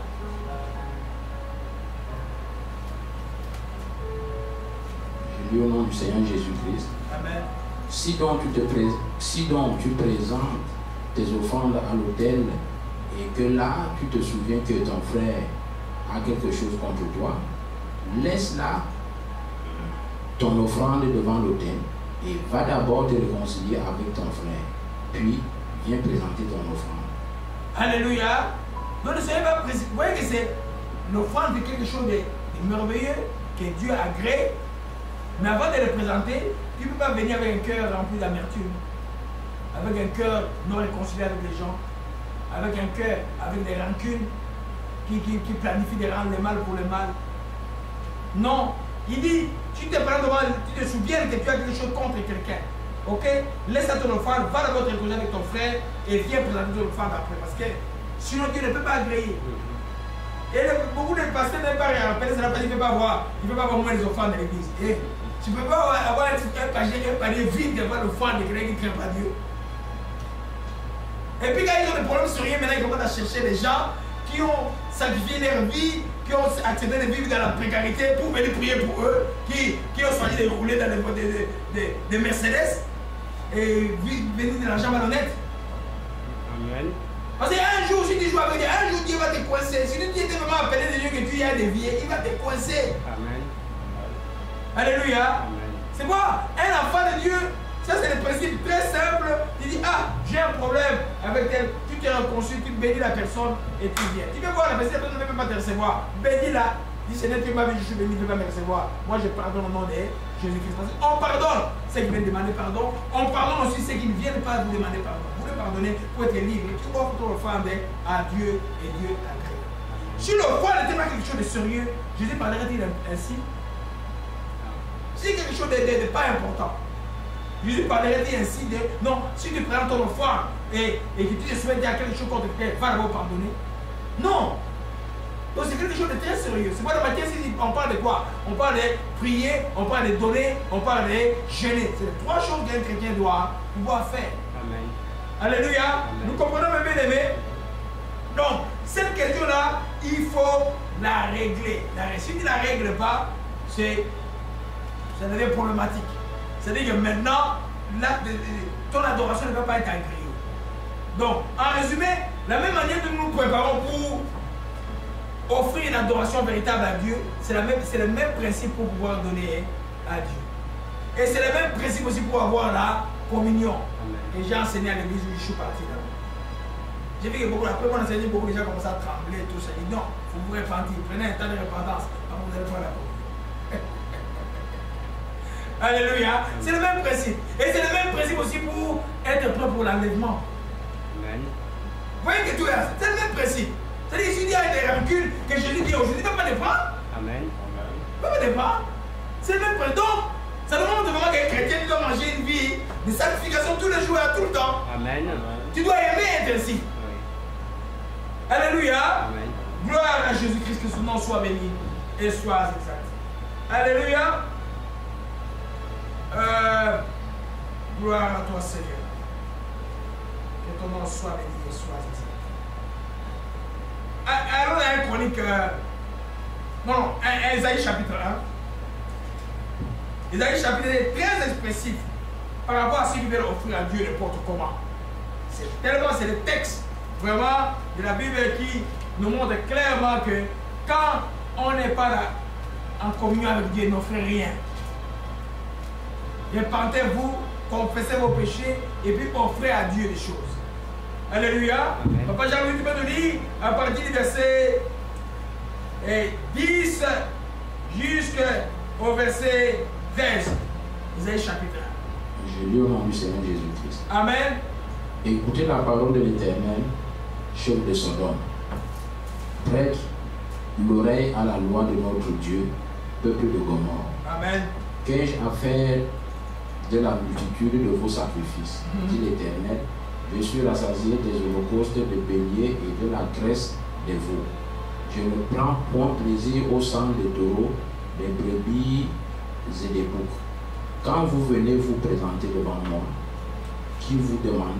Je lis au nom du Seigneur Jésus-Christ. Amen. Si donc tu présentes tes offrandes à l'autel et que là tu te souviens que ton frère a quelque chose contre toi, laisse là ton offrande devant l'autel et va d'abord te réconcilier avec ton frère. Puis viens présenter ton offrande. Alléluia. Donc le Seigneur va présenter. Vous voyez que c'est l'offrande de quelque chose de merveilleux que Dieu agrée. Mais avant de le présenter, tu ne peux pas venir avec un cœur rempli d'amertume, avec un cœur non réconcilié avec les gens, avec un cœur avec des rancunes qui planifient de rendre le mal pour le mal. Non. Il dit, tu te prends devant, tu te souviens que tu as quelque chose contre quelqu'un. Ok? Laisse à ton offrande, va d'abord te reposer avec ton frère et viens présenter ton offrande après. Parce que sinon Dieu ne peut pas agréer. Et beaucoup de pasteurs n'aiment pas rappeler cela parce qu'il ne peut pas voir. Il ne peut pas voir moins les offrandes de l'église. Et tu ne peux pas avoir un panier vide devant l'offrande de quelqu'un qui ne craint pas Dieu. Et puis quand ils ont des problèmes sur rien, maintenant ils commencent à chercher des gens qui ont sacrifié leur vie, qui ont accepté de vivre dans la précarité pour venir prier pour eux, qui ont choisi de rouler dans des Mercedes et venir de l'argent malhonnête. Amen. Parce qu'un jour, si tu joues avec Dieu, un jour Dieu va te coincer. Si Dieu t'est vraiment appelé de Dieu que tu y as dévié, il va te coincer. Amen. Alléluia. C'est quoi? Un enfant de Dieu, ça c'est le principe très simple. Tu dis, ah, j'ai un problème avec elle. Tu te réconcilies, tu bénis la personne et tu viens. Tu peux voir la personne, la personne ne peut pas te recevoir. Bénis-la. Dis, Seigneur, tu m'as vu, je suis béni, tu ne peux pas me recevoir. Moi, je pardonne au nom de Jésus-Christ. On pardonne ceux qui viennent demander pardon. On pardonne aussi ceux qui ne viennent pas vous demander pardon. Vous le pardonnez pour être libre. Tu offres ton offrande à Dieu et Dieu agrée. Si l'offrande n'était pas quelque chose de sérieux, Jésus parlerait-il ainsi? Si c'est quelque chose de pas important, Jésus parlerait-il ainsi de... Non, si tu prends ton offrande et que tu te souhaites dire quelque chose contre quelqu'un, va d'abord pardonner. Non. Donc c'est quelque chose de très sérieux. C'est pas dans Matthieu 6, on parle de quoi? On parle de prier, on parle de donner, on parle de jeûner. C'est les trois choses qu'un chrétien doit pouvoir faire. Amen. Alléluia. Amen. Nous comprenons, mes bien-aimés. Donc, cette question-là, il faut la régler. Si tu ne la règles pas, ça devient problématique. C'est-à-dire que maintenant, ton adoration ne va pas être agréée. Donc, en résumé, la même manière que nous nous préparons pour offrir une adoration véritable à Dieu, c'est le même principe pour pouvoir donner à Dieu. Et c'est le même principe aussi pour avoir la communion. Amen. Et j'ai enseigné à l'église où je suis parti là. J'ai vu que beaucoup, après mon enseignement, beaucoup de gens commencent à trembler, tout ça. J'ai dit non, il faut vous repentir, prenez un temps de repentance, avant vous allez faire la communion. Alléluia. C'est le même principe. Et c'est le même principe aussi pour être prêt pour l'enlèvement. Amen. Vous voyez que tout est là, c'est le même principe. C'est-à-dire, s'il y a des rancunes que Jésus dit aujourd'hui, ne peut pas les prendre. Amen. Ne peut pas les prendre. C'est le même principe. Donc, ça demande vraiment qu'un chrétien doit manger une vie de sanctification tous les jours et tout le temps. Amen. Tu dois aimer être ainsi. Oui. Alléluia. Amen. Gloire à Jésus-Christ, que son nom soit béni et soit exalté. Alléluia. Gloire à toi, Seigneur. Que ton nom soit béni et soit exalté. Alors, il y a une chronique. Non, Isaïe chapitre 1. Isaïe chapitre 1 est très expressif par rapport à ce qu'il veut offrir à Dieu n'importe comment. C'est le texte vraiment de la Bible qui nous montre clairement que quand on n'est pas là, en communion avec Dieu, n'offrez rien. Repentez-vous, confessez vos péchés et puis offrez à Dieu des choses. Alléluia. Amen. Papa Jean-Louis, tu peux nous lire à partir du verset 10 jusqu'au verset 13. Isaïe chapitre 1. Je lis au nom du Seigneur Jésus-Christ. Amen. Écoutez la parole de l'Éternel, chef de Sodome. Prête l'oreille à la loi de notre Dieu, peuple de Gomorrhe. Amen. Qu'ai-je à faire de la multitude de vos sacrifices, dit l'Éternel. Je suis rassasié des holocaustes de béliers et de la graisse des veaux. Je ne prends point plaisir au sang des taureaux, des brebis et des boucs. Quand vous venez vous présenter devant moi, qui vous demande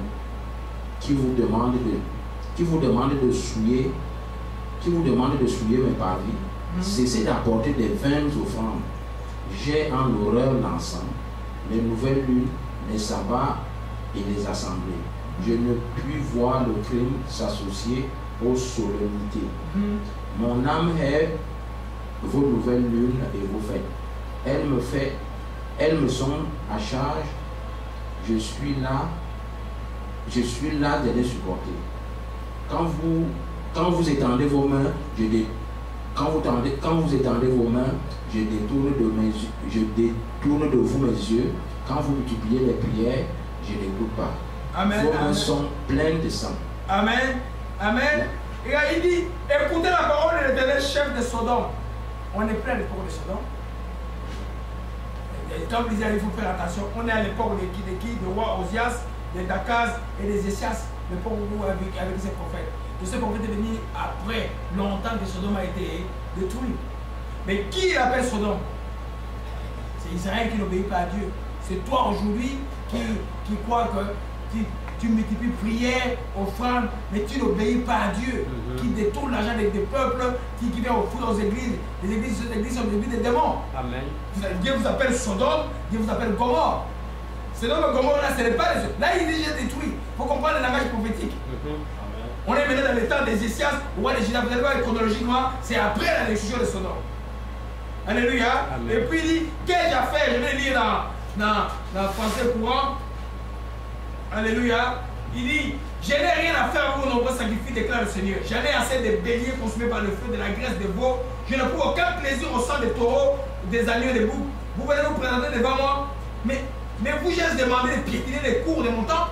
de souiller mes parvis, cessez d'apporter des vaines offrandes. J'ai en horreur l'encens, les nouvelles lunes, les sabbats et les assemblées. Je ne puis voir le crime s'associer aux solennités. Mon âme hait vos nouvelles lunes et vos fêtes. Elles me sont à charge. Je suis là de les supporter. Quand vous étendez vos mains, je détourne de vous mes yeux. Quand vous multipliez les prières, je n'écoute pas. Amen. Vos mains sont pleines de sang. Amen. Amen. Et il dit, écoutez la parole de l'Éternel, chef de Sodome. On est plein de l'époque de Sodome. Comme je disais, il faut faire attention. On est à l'époque de roi Osias, de Dakaz et des Ésias, l'époque avec ces prophètes. De ces prophètes est venu après, longtemps que Sodome a été détruit. Mais qui appelle Sodome? C'est Israël qui n'obéit pas à Dieu. C'est toi aujourd'hui qui crois que tu multiplies prières, offrandes, mais tu n'obéis pas à Dieu, qui détourne l'argent des peuples, qui vient offrir aux églises. Les églises sont des églises des démons. Amen. Dieu vous appelle Sodome, Dieu vous appelle Gomorrhe. Sodome et Gomorrhe, là, ce n'est pas les autres. Là, il dit j'ai détruit. Il faut comprendre le langage prophétique. On est maintenant dans le temps des Ésias, au roi de Juda. Vous allez voir chronologiquement, c'est après la destruction de Sodome. Alléluia. Amen. Et puis il dit, qu'ai-je à faire? Je vais lire dans le français courant. Alléluia. Il dit, je n'ai rien à faire avec vos nombreux sacrifices, déclare le Seigneur. J'en ai assez de béliers consumés par le feu, de la graisse des veaux. Je n'ai pour aucun plaisir au sang des taureaux, des agneaux et des boucs. Vous venez vous présenter devant moi. Mais vous, j'ai demandé de piétiner les cours de mon temps.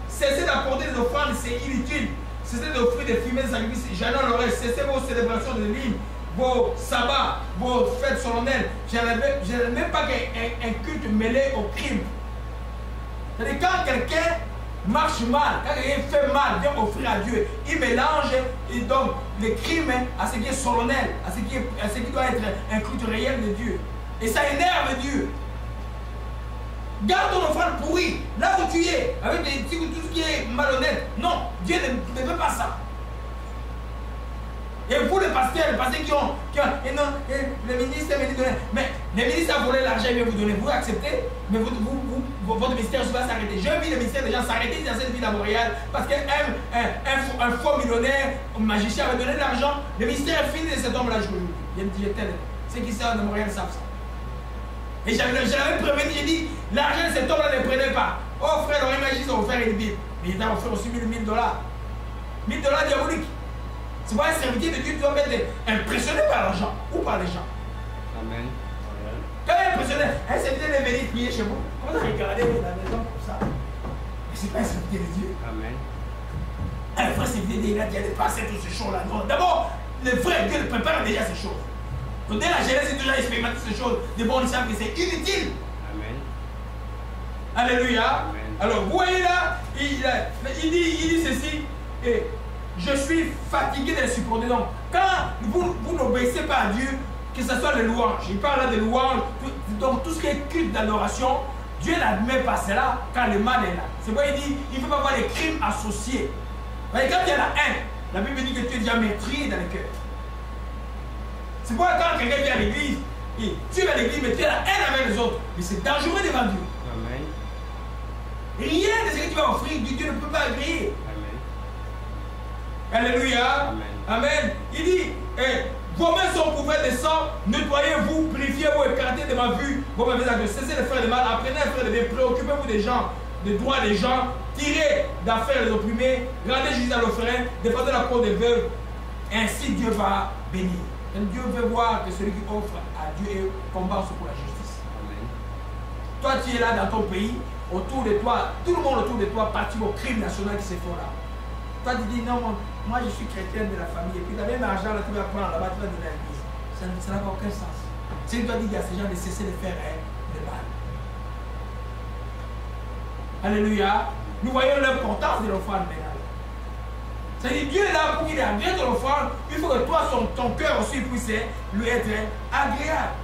Cessez d'apporter des offrandes, c'est inutile. Cessez d'offrir des fumées de sacrifices. J'en ai l'oreille. Cessez vos célébrations de l'hymne, vos sabbats, vos fêtes solennelles. Je n'aime même pas un culte mêlé au crime. C'est-à-dire quand quelqu'un marche mal, quand quelqu'un fait mal, vient offrir à Dieu, il mélange et donc les crimes à ce qui est solennel, à ce qui doit être un culte réel de Dieu. Et ça énerve Dieu. Garde ton offrande pourrie, là où tu es, avec tout ce qui est malhonnête. Non, Dieu ne veut pas ça. Et vous, les pasteurs qui ont et non, et le ministre est venu donner. Mais le ministre a volé l'argent, il vient vous donner. Vous acceptez, mais votre ministère va s'arrêter. J'ai vu le ministère des gens s'arrêter dans cette ville à Montréal parce qu'un un faux millionnaire, un magicien avait donné de l'argent. Le mystère est fini de cet homme-là, je vous le dis. Il me dit, ceux qui savent de Montréal savent ça. Et j'avais prévenu, j'ai dit, l'argent de cet homme-là ne prenait pas. Oh frère, l'oreille magique, ils ont offert une Bible. Mais il t'a offert aussi $1000. $1000 diaboliques. C'est pas un serviteur de Dieu, tu dois être impressionné par l'argent ou par les gens. Amen. Quand il est impressionné, un serviteur est venu prier chez vous. Comment regardez la maison comme ça? Mais c'est pas un serviteur de Dieu. Amen. Un vrai serviteur de Dieu, il a dit, allez passer toutes ces choses-là. Non, d'abord, le vrai Dieu prépare déjà ces choses. Donc dès la Genèse, c'est déjà expérimenté ces choses. De bon, ils savent que c'est inutile. Amen. Alléluia. Amen. Alors, vous voyez là, il dit ceci, et je suis fatigué de les supporter. Donc, quand vous n'obéissez pas à Dieu, que ce soit les louanges, il parle là de louanges, donc tout ce qui est culte d'adoration, Dieu n'admet pas cela quand le mal est là. C'est pourquoi il dit, il ne faut pas avoir les crimes associés. Voyez, quand il y a la haine, la Bible dit que tu es déjà meurtrier dans le cœur. C'est pourquoi quand quelqu'un vient à l'église, tu vas à l'église, mais tu as la haine avec les autres. Mais c'est dangereux devant Dieu. Amen. Rien de ce que tu vas offrir, Dieu ne peut pas agréer. Amen. Alléluia. Amen. Amen. Il dit, vos mains sont couvertes de sang, nettoyez-vous, purifiez-vous, écartez de ma vue vos mauvais actes, cessez de faire le mal, apprenez à faire le bien, préoccupez-vous des gens, des droits des gens, tirez d'affaires les opprimés, rendez justice à l'orphelin, défendez la cause des veuves, ainsi Dieu va bénir. Et Dieu veut voir que celui qui offre à Dieu et combat aussi pour la justice. Amen. Toi, tu es là dans ton pays, autour de toi, tout le monde autour de toi participe au crime national qui se fait là. Toi, tu dis non, moi je suis chrétien de la famille, et puis tu as même l'argent là, tu vas prendre là-bas, tu vas donner à l'église. Ça n'a aucun sens. Si tu dois dire à ces gens de cesser de faire le mal. Alléluia. Nous voyons l'importance de l'offrande maintenant. C'est-à-dire Dieu est là pour qu'il ait agréé de l'offrande. Il faut que toi, ton cœur aussi puisse lui être agréable.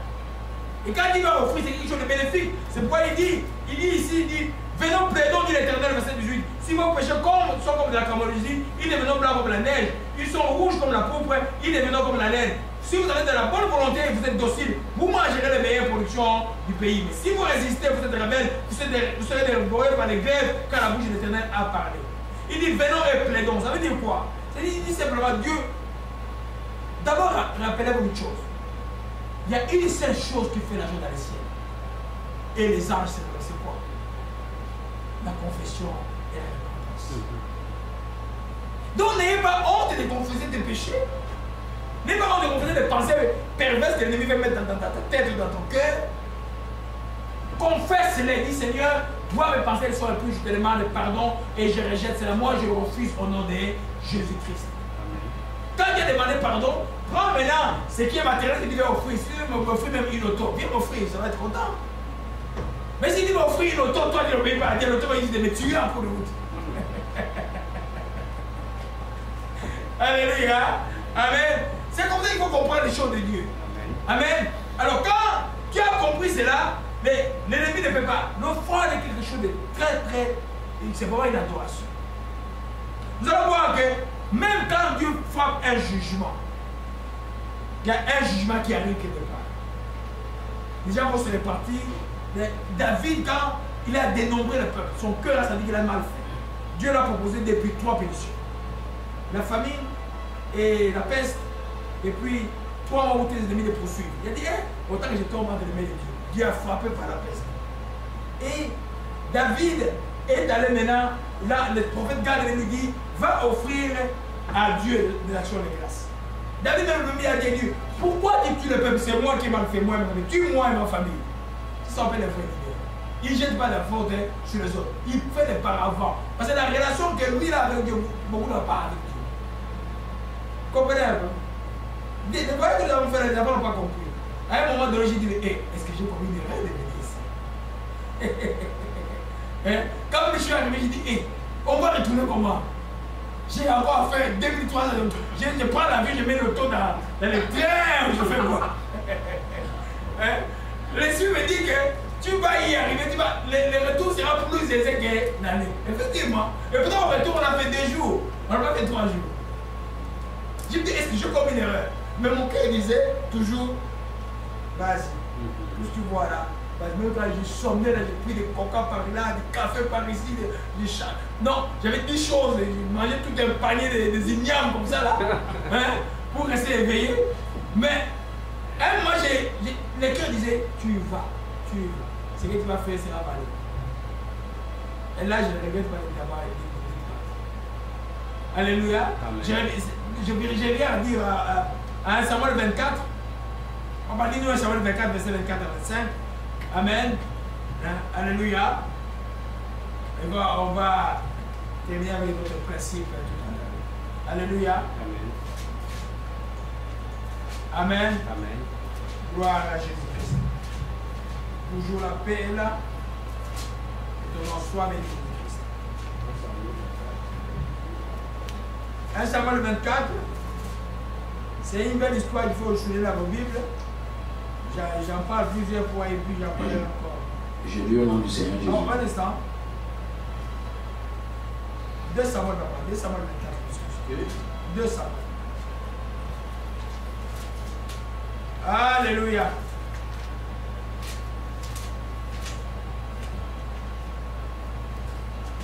Et quand il va offrir, c'est quelque chose de bénéfique. C'est pourquoi il dit ici, venons plaidons, dit l'Éternel, verset 18. Si vos péchés sont comme de la camologie, ils deviendront blancs comme la neige. Ils sont rouges comme la pourpre, ils deviendront comme la laine. Si vous avez de la bonne volonté et vous êtes docile, vous mangerez les meilleures productions du pays. Mais si vous résistez, vous êtes rebelles, vous serez dévorés par les grèves, car la bouche de l'Éternel a parlé. Il dit venons et plaidons. Ça veut dire quoi? Il dit simplement Dieu. D'abord, rappelez-vous une chose. Il y a une seule chose qui fait la joie dans les ciels. Et les anges, c'est quoi? La confession et la repentance. Donc n'ayez pas honte de confesser tes péchés. N'ayez pas honte de confesser des pensées perverses que l'ennemi veut mettre dans ta tête ou dans ton cœur. Confesse-les, dis Seigneur, moi mes pensées sont plus, je te demande pardon et je rejette cela. Moi je refuse au nom de Jésus-Christ. Quand il a demandé pardon, prends maintenant ce qui est matériel que tu veux offrir. Si tu veux m'offrir même une auto, viens m'offrir, ça va être content. Mais si tu veux offrir une auto, toi tu n'obéis pas à Dieu, l'auto va dire de me tuer en cours de route. Alléluia. Amen. C'est comme ça qu'il faut comprendre les choses de Dieu. Amen. Alors quand tu as compris cela, l'ennemi ne peut pas. L'offrande est quelque chose de très, c'est vraiment une adoration. Nous allons voir que même quand Dieu frappe un jugement, il y a un jugement qui arrive quelque part. Les gens vont se répartir. David, quand il a dénombré le peuple, son cœur a senti qu'il a mal fait. Dieu l'a proposé depuis 3 pénitions. La famine et la peste, et puis 3 mois où tes ennemis les poursuivent. Il a dit, autant que je tombe entre les mains de Dieu. Dieu a frappé par la peste. Et David est allé maintenant, là, le prophète Gad lui dit, va offrir à Dieu de l'action de grâce. David même a dit, Dieu, pourquoi dis-tu le peuple? C'est moi qui m'en fais, moi, tue-moi et ma famille. Ça s'appelle les vrais leaders. Il ne jette pas la faute sur les autres. Il fait des paravents. Parce que la relation que lui a avec Dieu, beaucoup n'ont pas avec Dieu. Comprenez un peu? Vous voyez que nous avons fait, les enfants n'ont pas compris. À un moment donné, j'ai dit, est-ce que j'ai commis une erreur de venir ici? Quand je suis arrivé, j'ai dit, on va retourner comment? J'ai encore à faire 2003 ans. Je prends la vie, je mets l'auto dans le train, je fais quoi? L'esprit me dit que tu vas y arriver, le retour sera plus aisé que l'année. Effectivement. Et pourtant, au retour, on a fait 2 jours. On n'a pas fait 3 jours. Je me dis, est-ce que je commets une erreur? Mais mon cœur disait toujours, vas-y, tout ce que tu vois là, Parce que même quand je somnais, j'ai pris des coca par là, des cafés par ici, des chats. Non, j'avais 10 choses. Je mangeais tout un panier des ignames comme ça là, hein, pour rester éveillé. Mais un moment, le cœur disait, tu vas. Ce que tu vas faire sera valé. Et là, je ne regrette pas d'avoir été. Alléluia. Je viens à dire à 1 Samuel 24. On va lire 1 Samuel 24, verset 24 à 25. Amen. Alléluia. Et on va terminer avec notre principe tout à l'heure. Alléluia. Amen. Amen. Amen. Gloire à Jésus-Christ. Toujours la paix est là. Et ton nom soit béni. 1 Samuel 24, c'est une belle histoire, il faut souligner dans vos Bibles. J'en parle plusieurs fois et puis j'en parlerai encore. Je lis au nom du Seigneur Jésus. Non, un instant. 2 Samuel 24. 2 Samuel. Alléluia.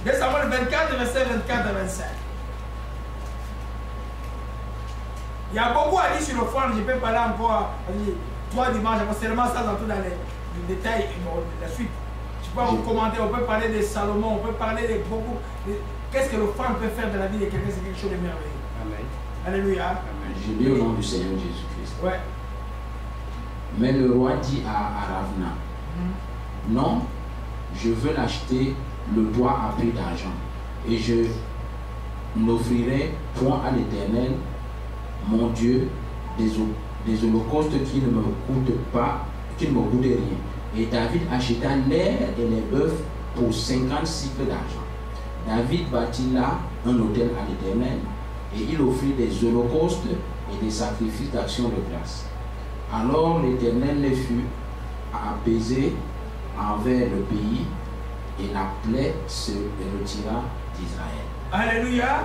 De Samuel 24, verset 24 à 25. Il y a beaucoup à dire sur l'offrande, je peux parler encore 3 dimanches, seulement ça dans tous les détails, la suite. Je peux vous commenter, on peut parler de Salomon, on peut parler de beaucoup. Qu'est-ce que l'offrande peut faire dans la vie de quelqu'un, c'est quelque chose de merveilleux. Amen. Alléluia. Amen. Je lis au nom du Seigneur Jésus-Christ. Ouais. Mais le roi dit à Ravna, non, je veux l'acheter le bois à prix d'argent, et je n'offrirai point à l'Éternel, mon Dieu, des holocaustes qui ne me coûtent pas, qui ne me coûtent rien. Et David acheta l'air et les bœufs pour 50 cycles d'argent. David bâtit là un autel à l'Éternel, et il offrit des holocaustes et des sacrifices d'action de grâce. Alors l'Éternel les fut apaisé envers le pays, et la plaie se retira d'Israël. Alléluia.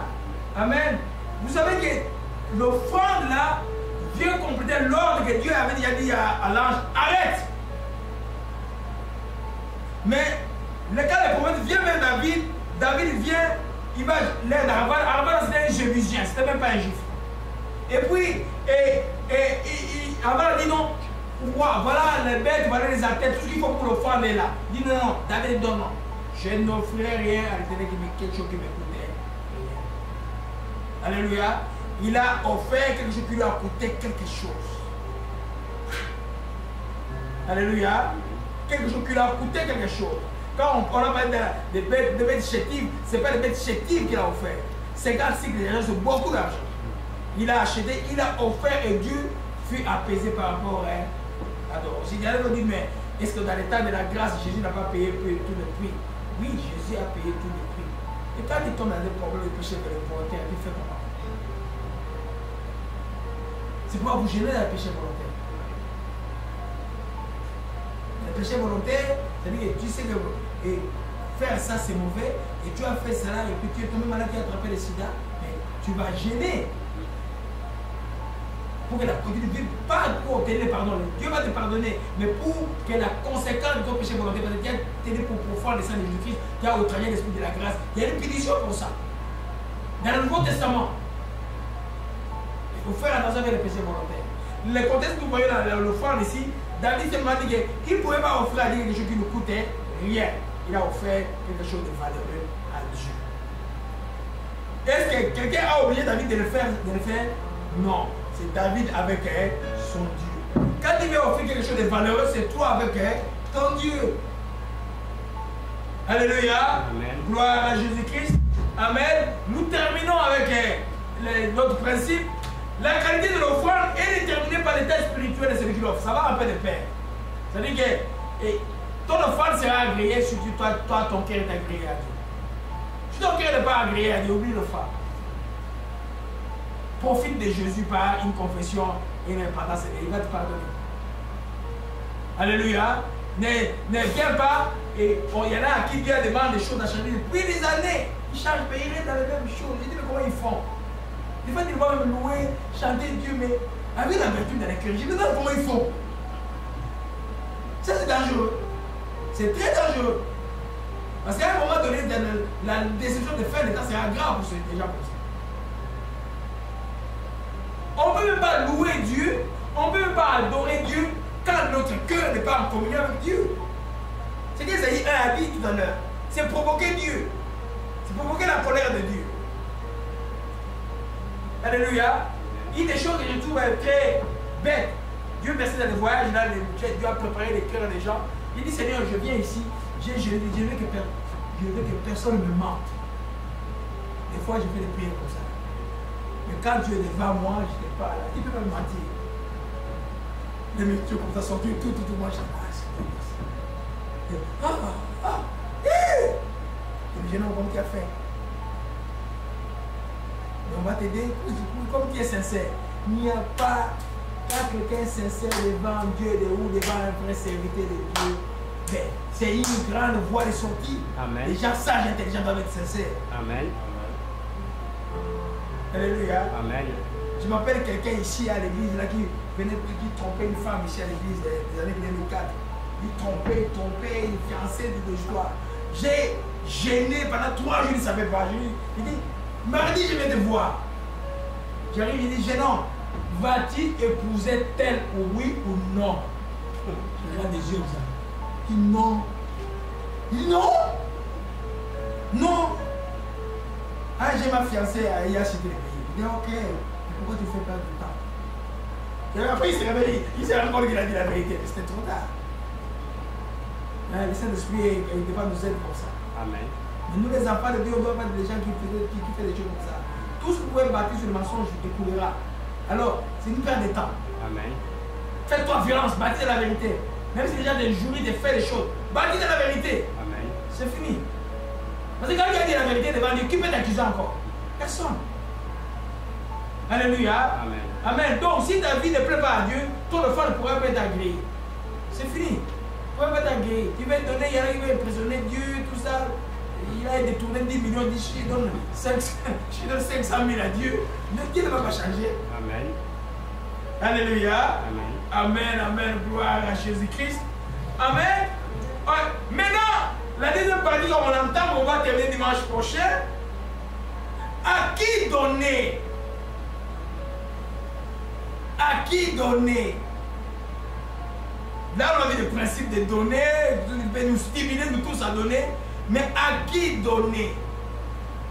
Amen. Vous savez que l'offrande là vient compléter l'ordre que Dieu avait déjà dit à l'ange, arrête. Mais le cas de prophète vient même David vient, il va l'aide à Arvan, c'était un Jébusien, c'était même pas un juif. Et puis, Arvan dit non, voilà les bêtes, voilà les attelles, tout ce qu'il faut pour l'offrande est là. Il dit non, David dit non, je n'offrirai rien à l'Éternel quelque chose qui me coûtait rien. Alléluia. Il a offert quelque chose qui lui a coûté quelque chose. Alléluia. Quelque chose qui lui a coûté quelque chose. Quand on a parlé des bêtes chétives, ce n'est pas des bêtes chétives qu'il a offert. 50 cycles d'argent, c'est beaucoup d'argent. Il a acheté, il a offert et Dieu fut apaisé par rapport à d'autres. Si quelqu'un nous dit, mais est-ce que dans l'état de la grâce, Jésus n'a pas payé tout le prix? Oui, Jésus a payé tout le prix. Et quand il tombe dans des problèmes de péché volontaire, il fait comment? C'est pour vous gêner dans le péché volontaire. Le péché volontaire, c'est-à-dire que tu sais que faire ça c'est mauvais, et tu as fait cela, et puis tu es tombé malade, tu as attrapé le sida, mais tu vas gêner. Pour que la continue de vivre, pas pour obtenir pardon. Dieu va te pardonner, mais pour que la conséquence de ton péché volontaire, parce que tu as tenu pour profond le sang de Jésus-Christ, tu as outragé l'esprit de la grâce. Il y a une punition pour ça. Dans le Nouveau Testament, il faut faire attention avec le péché volontaire. Le contexte que vous voyez dans l'offrande ici, David s'est dit qu'il ne pouvait pas offrir à Dieu quelque chose qui ne coûtait rien. Il a offert quelque chose de valeureux à Dieu. Est-ce que quelqu'un a obligé David de le faire? Non. C'est David avec son Dieu. Quand il veut offrir quelque chose de valeureux, c'est toi avec ton Dieu. Alléluia. Amen. Gloire à Jésus-Christ. Amen. Nous terminons avec notre principe. La qualité de l'offrande est déterminée par l'état spirituel de celui qui l'offre. Ça va un peu de pair. C'est-à-dire que ton offrande sera agréée si toi ton cœur est agréé à Dieu. Si ton cœur n'est pas agréé à Dieu, oublie l'offrande. Profite de Jésus par une confession et une repentance et il va te pardonner. Alléluia. Ne viens pas et il y en a à qui Dieu demande des choses à changer depuis des années. Ils changent, mais ils restent dans les mêmes choses. Je dis, mais comment ils font? Des fois, ils vont même louer, chanter Dieu, mais avec la vertu dans les cœurs. Je me demande comment ils font. Ça, c'est dangereux. C'est très dangereux. Parce qu'à un moment donné, la décision de fin d'état sera grave pour ces gens comme ça. On ne peut même pas louer Dieu, on ne peut même pas adorer Dieu quand notre cœur n'est pas en communion avec Dieu. C'est qu'Ésaïe 1 a dit tout à l'heure. C'est provoquer Dieu. C'est provoquer la colère de Dieu. Alléluia. Il y a des choses que je trouve très bêtes. Dieu merci dans les voyages, là, Dieu a préparé les cœurs des gens. Il dit Seigneur, je viens ici, je veux que personne ne me mente. Des fois, je fais des prières comme ça. Mais quand Dieu est devant moi, je n'étais pas là. Il peut me mentir. Les métiers comme ça sont tout, moi je dis, le jeune homme comme qui a fait. Mais on va t'aider, comme tu es sincère. Il n'y a pas, quand quelqu'un est sincère devant Dieu ou devant un vrai serviteur de Dieu, ben, c'est une grande voie de sortie. Amen. Les gens sages, intelligents doivent être sincères. Amen. Alléluia. Amen. Je m'appelle quelqu'un ici à l'église là qui venait qui trompait une femme ici à l'église des années 2004. Il trompait une fiancée de joie. J'ai gêné pendant 3 jours, il ne savait pas. Il dit, mardi je vais te voir. J'arrive, il dit, gênant, vas-tu épouser tel ou oui ou non? Je regarde les yeux comme ça. Il dit non. Non. Non. Ah, j'ai ma fiancée à cité le pays. Il dit ok, pourquoi tu fais perdre du temps? Et après il s'est réveillé, il s'est rendu compte qu'il a dit la vérité, mais c'était trop tard. Le Saint-Esprit ne va nous aider pour ça. Amen. Mais nous les enfants de Dieu, on ne doit pas être des gens qui font des choses comme ça. Tout ce que vous pouvez bâtir sur le mensonge découlera. Alors, c'est une perte de temps. Amen. Faites-toi violence, bâtis de la vérité. Même si les gens des jurys, des faits, des choses, bâtis de la vérité. Amen. C'est fini. Parce que quand il a dit la vérité devant Dieu, qui peut t'accuser encore? Personne. Alléluia. Amen. Amen. Donc, si ta vie ne plaît pas à Dieu, ton enfant ne pourra pas être agréé. C'est fini. Tu ne pourras pas être agréé. Tu vas donner, il y en a qui vont impressionner Dieu, tout ça. Il a détourné 10 millions, il dit, je donne 500 000 à Dieu. Mais Dieu ne va pas changer. Amen. Alléluia. Amen. Amen, amen. Gloire à Jésus-Christ. Amen. Ouais. Maintenant, la deuxième partie, comme on entend, on va terminer dimanche prochain. À qui donner? À qui donner? Là, on a vu le principe de donner, de nous stimuler, nous tous à donner. Mais à qui donner?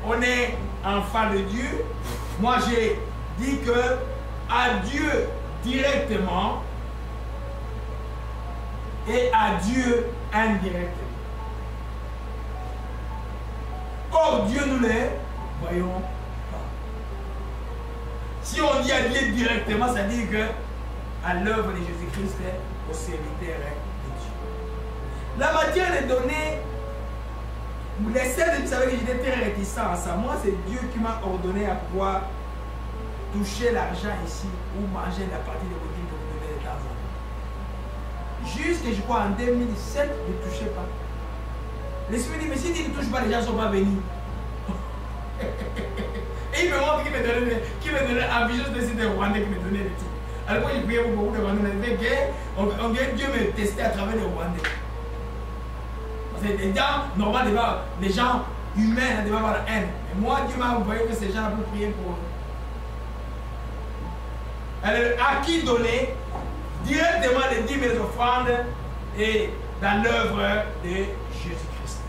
On est enfant de Dieu. Moi, j'ai dit que à Dieu directement et à Dieu indirectement. Or, Dieu nous les voyons pas. Si on dit à Dieu directement, ça dit que à l'œuvre de Jésus-Christ, au serviteur de Dieu. La matière est donnée. Vous savez que j'étais très réticent à ça. Moi, c'est Dieu qui m'a ordonné à pouvoir toucher l'argent ici ou manger la partie de votre vie que vous donnez de temps en temps. Jusque, je crois, en 2007, je ne touchais pas. L'Esprit dit, mais si tu ne touches pas, les gens ne sont pas venus. Et il me montre qu'il me donnait en vision de ces Rwandais qui me donnait des trucs. Alors, quand je priais pour beaucoup de Rwandais, on vient Dieu me tester à travers les Rwandais. Parce que les gens, normalement, les gens humains devaient avoir la haine. Mais moi, Dieu m'a envoyé que ces gens peuvent prier pour eux. Alors, à qui donner? Directement les 10 000 offrandes et dans l'œuvre de Jésus-Christ.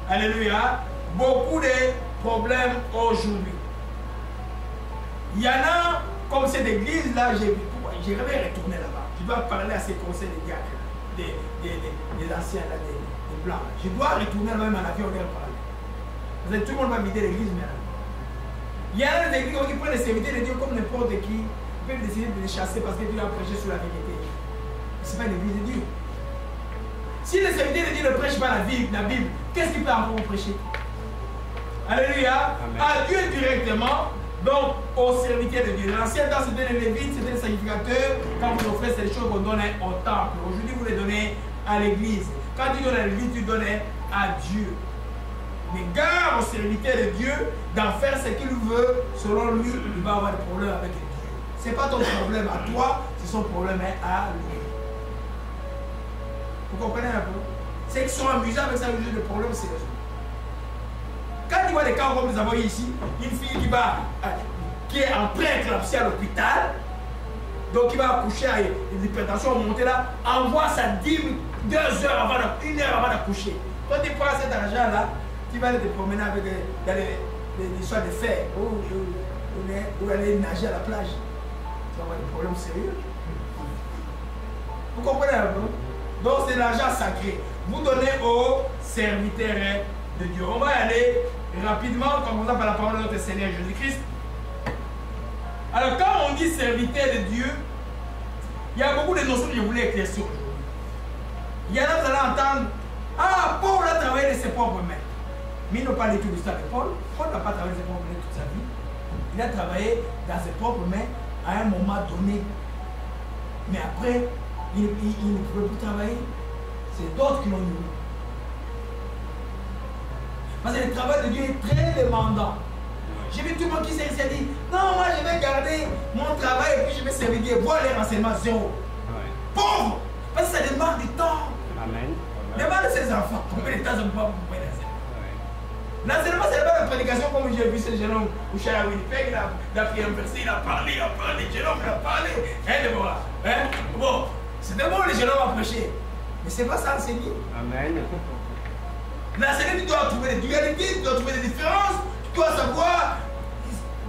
Alléluia. Beaucoup de problèmes aujourd'hui. Il y en a, comme cette église-là, j'ai rêvé retourner là-bas. Je dois parler à ces conseils des diacres, des anciens, là, des blancs. Je dois retourner là-bas, même en avion, on est parler. Parce que tout le monde va vider l'église maintenant. Il y a des églises qui prennent les serviteurs de Dieu comme n'importe qui. Ils peuvent décider de les chasser parce que Dieu a prêché sur la vérité. Ce n'est pas l'église de Dieu. Si les serviteurs de Dieu ne prêchent pas la Bible, qu'est-ce qu'ils peuvent encore prêcher? Alléluia. Amen. À Dieu directement, donc aux serviteurs de Dieu. L'ancien temps, c'était les Lévites, c'était les sacrificateurs. Quand vous offrez ces choses qu'on donnait au temple. Aujourd'hui, vous les donnez à l'église. Quand tu donnes à l'église, tu donnes à Dieu. Mais garde aux serviteurs de Dieu d'en faire ce qu'il veut. Selon lui, il va avoir des problèmes avec Dieu. Ce n'est pas ton problème à toi, c'est son problème à lui. Vous comprenez un peu? C'est qu'ils sont amusés avec ça, le problème c'est résolu. Quand tu vois des cas comme nous avons ici, une fille qui est en pré-éclampsie à l'hôpital, donc qui va accoucher à une hypertension montée là, envoie sa dîme 2 heures avant, 1 heure avant d'accoucher. Toi tu prends cet argent là, tu vas aller te promener avec les histoires de fer, ou aller nager à la plage. Tu vas avoir des problèmes sérieux. Vous comprenez un peu? Donc c'est l'argent sacré. Vous donnez aux serviteurs de Dieu. On va y aller rapidement, comme on par la parole de notre Seigneur Jésus-Christ. Alors quand on dit serviteur de Dieu, il y a beaucoup de notions que je voulais éclaircir aujourd'hui. Il y en a, vous allez entendre, ah, Paul a travaillé de ses propres mains. Mais il n'a pas dit tout l'histoire de Paul. Paul n'a pas travaillé de ses propres mains toute sa vie. Il a travaillé dans ses propres mains à un moment donné. Mais après, il ne pouvait plus travailler. C'est d'autres qui l'ont eu. Parce que le travail de Dieu est très demandant. J'ai vu tout le monde qui s'est dit, non, moi je vais garder mon travail et puis je vais servir Dieu. Voir les renseignements zéro. Pauvre! Parce que ça demande du temps. Amen. Demande à ses enfants combien de temps ça peut pas pour l'enseignement. L'enseignement, c'est pas la prédication comme j'ai vu ce jeune homme où Charles Winnipeg, il a pris un verset, il a parlé, le jeune homme il a parlé. Bon, c'était bon, le jeune homme a prêché. Mais c'est pas ça enseigner. Amen. L'enseignement, tu dois trouver des dualités, tu dois trouver des différences, tu dois savoir.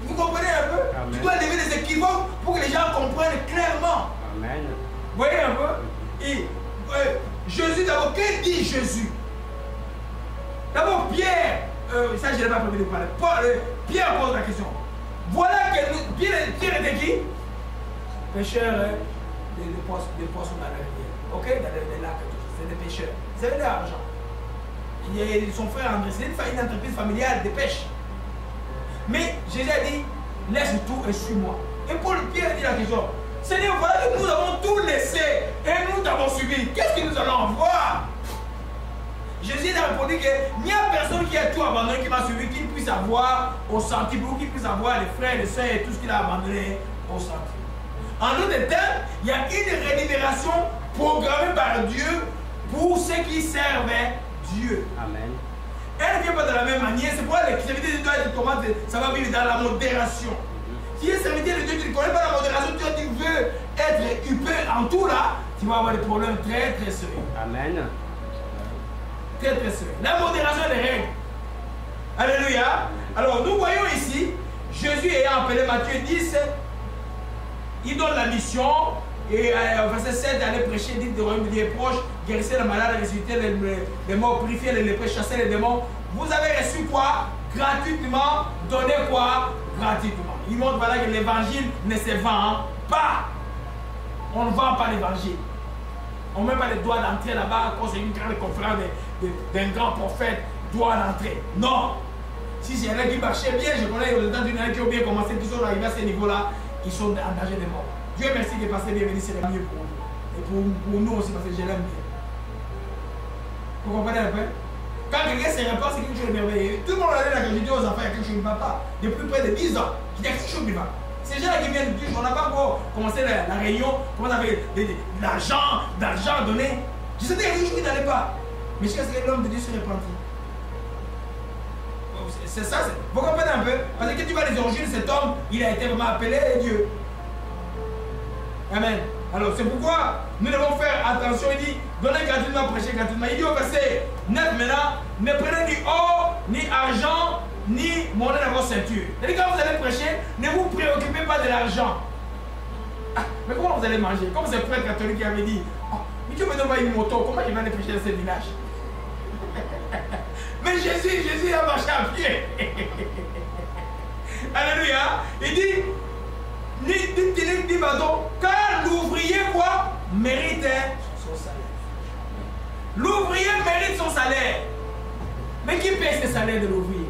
Vous comprenez un peu? Amen. Tu dois lever des équivoques pour que les gens comprennent clairement. Amen. Vous voyez un peu? Et Jésus, d'abord, qu'est-ce dit Jésus? D'abord, Pierre, ça je n'ai pas prévu de parler. Pierre pose la question. Voilà que Pierre était qui? Pêcheur de poissons dans la rivière. Ok? Dans les lacs, c'est des pêcheurs. Ils avaient de l'argent. Son frère André, c'est une entreprise familiale de pêche. Mais Jésus a dit, laisse tout et suis-moi. Et Pierre dit la question, Seigneur, voilà que nous avons tout laissé et nous t'avons suivi. Qu'est-ce que nous allons voir? Jésus a répondu qu'il n'y a personne qui a tout abandonné, qui m'a suivi, qui puisse avoir au centime, ou qui puisse avoir les frères, les soeurs et tout ce qu'il a abandonné au centime. En d'autres termes, il y a une rémunération programmée par Dieu pour ceux qui servent Dieu. Amen. Elle ne vient pas de la même manière. C'est pourquoi les serviteurs de Dieu doivent être comment ça va vivre dans la modération. Si un serviteur de Dieu, tu ne connais pas la modération, tu veux être huppé en tout là, tu vas avoir des problèmes très très sérieux. Amen. Très très sérieux. La modération des règles. Alléluia. Alors nous voyons ici, Jésus ayant appelé Matthieu 10, il donne la mission. Et au verset 7, aller prêcher, dit de royaume de Dieu est proche, guérissez les malades, ressuscitez les morts, purifiez les lépreux, chassez les démons. Vous avez reçu quoi? Gratuitement. Donnez quoi? Gratuitement. Il montre voilà que l'évangile ne se vend pas. On ne vend pas l'évangile. On ne met pas les doigts d'entrée là-bas à cause d'une grande conférence d'un grand prophète, doigt d'entrée. Non. Si c'est un qui marchait bien, je connais aux États-Unis qui ont bien commencé, qui sont arrivés à ce niveau-là, ils sont en danger de mort. Dieu merci de passer bienvenue, c'est mieux pour vous. Et pour nous aussi, parce que je l'aime bien. Vous comprenez un peu? Quand quelqu'un se répand, c'est quelque chose de merveilleux. Tout le monde a dit que je dis aux enfants, il y a quelque chose qui ne va pas. Depuis près de 10 ans, il y a quelque chose qui ne va pas. Ces gens-là qui viennent du on n'a pas encore commencé la réunion, comment on avait d'argent à donner. Je sais qu'il y a quelque chose qui n'allait pas. Mais jusqu'à ce que l'homme de Dieu se repentit. C'est ça, vous comprenez un peu? Parce que quand tu vois les origines, cet homme, il a été vraiment appelé Dieu. Amen. Alors c'est pourquoi nous devons faire attention. Il dit, donnez gratuitement, prêchez gratuitement. Il dit au verset 9 maintenant, ne prenez ni or, ni argent, ni monnaie dans vos ceintures. C'est-à-dire quand vous allez prêcher, ne vous préoccupez pas de l'argent. Ah, mais comment vous allez manger? Comme ce prêtre catholique qui avait dit, oh, mais Dieu me donne pas une moto, comment il va aller prêcher dans ce village? Mais Jésus a marché à pied. Alléluia. Il dit, car l'ouvrier quoi? Mérite son salaire. L'ouvrier mérite son salaire. Mais qui paie ce salaire de l'ouvrier?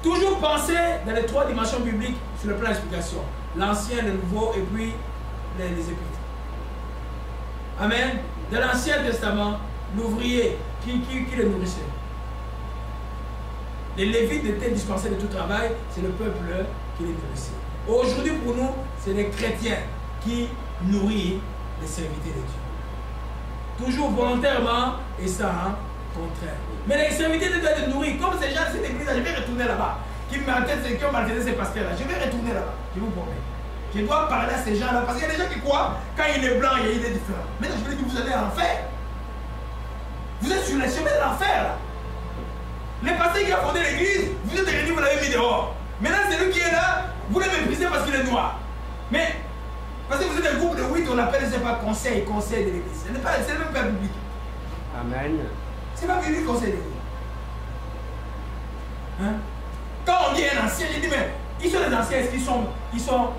Toujours penser dans les 3 dimensions bibliques sur le plan d'explication. L'Ancien, le Nouveau et puis les Épîtres. Amen. Dans l'Ancien Testament, l'ouvrier, qui le nourrissait? Les Lévites étaient dispensés de tout travail, c'est le peuple qui les nourrissait. Aujourd'hui, pour nous, c'est les chrétiens qui nourrissent les serviteurs de Dieu. toujours volontairement et sans contraire. Mais les serviteurs doivent être nourris. Comme ces gens de cette église, je vais retourner là-bas. Qui ont maltraité ces pasteurs-là. Je vais retourner là-bas. Je vous promets. Je dois parler à ces gens-là. Parce qu'il y a des gens qui croient, quand il est blanc, il est différent. Maintenant, je vais dire que vous allez en enfer. Vous êtes sur le chemin de l'enfer là. Les pasteurs qui ont fondé l'église, vous êtes réunis, vous l'avez mis dehors. Maintenant, c'est lui qui est là, vous le méprisez parce qu'il est noir. Mais, parce que vous êtes un groupe de 8, on appelle, c'est pas conseil de l'église. C'est le même père public. Amen. C'est pas biblique conseil de l'église. Hein? Quand on dit un ancien, je dis, mais ils sont des anciens, est-ce qu'ils sont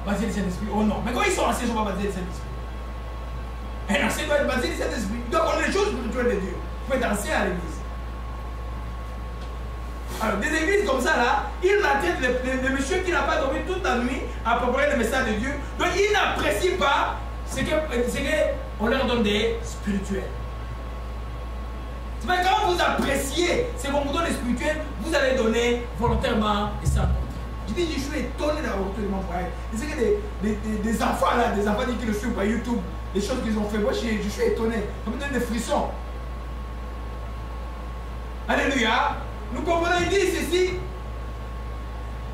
baptisés du Saint-Esprit? Oh non. Mais quand ils sont anciens, ils ne sont pas baptisés du Saint-Esprit. Un ancien doit être baptisé du Saint-Esprit. Donc on a les choses spirituelles de Dieu. Il faut être ancien à l'église. Alors, des églises comme ça, là, ils n'attendent le monsieur qui n'a pas dormi toute la nuit à préparer le message de Dieu. Donc, ils n'apprécient pas ce qu'on leur donne des spirituels. Mais quand vous appréciez ce qu'on vous donne des spirituels, vous allez donner volontairement et sans contraire. Je dis, je suis étonné d'avoir retour de mon frère. C'est que des enfants, là, des enfants qui le suivent par YouTube, les choses qu'ils ont fait, moi, je suis étonné. Ça me donne des frissons. Alléluia. Nous comprenons, il dit ceci.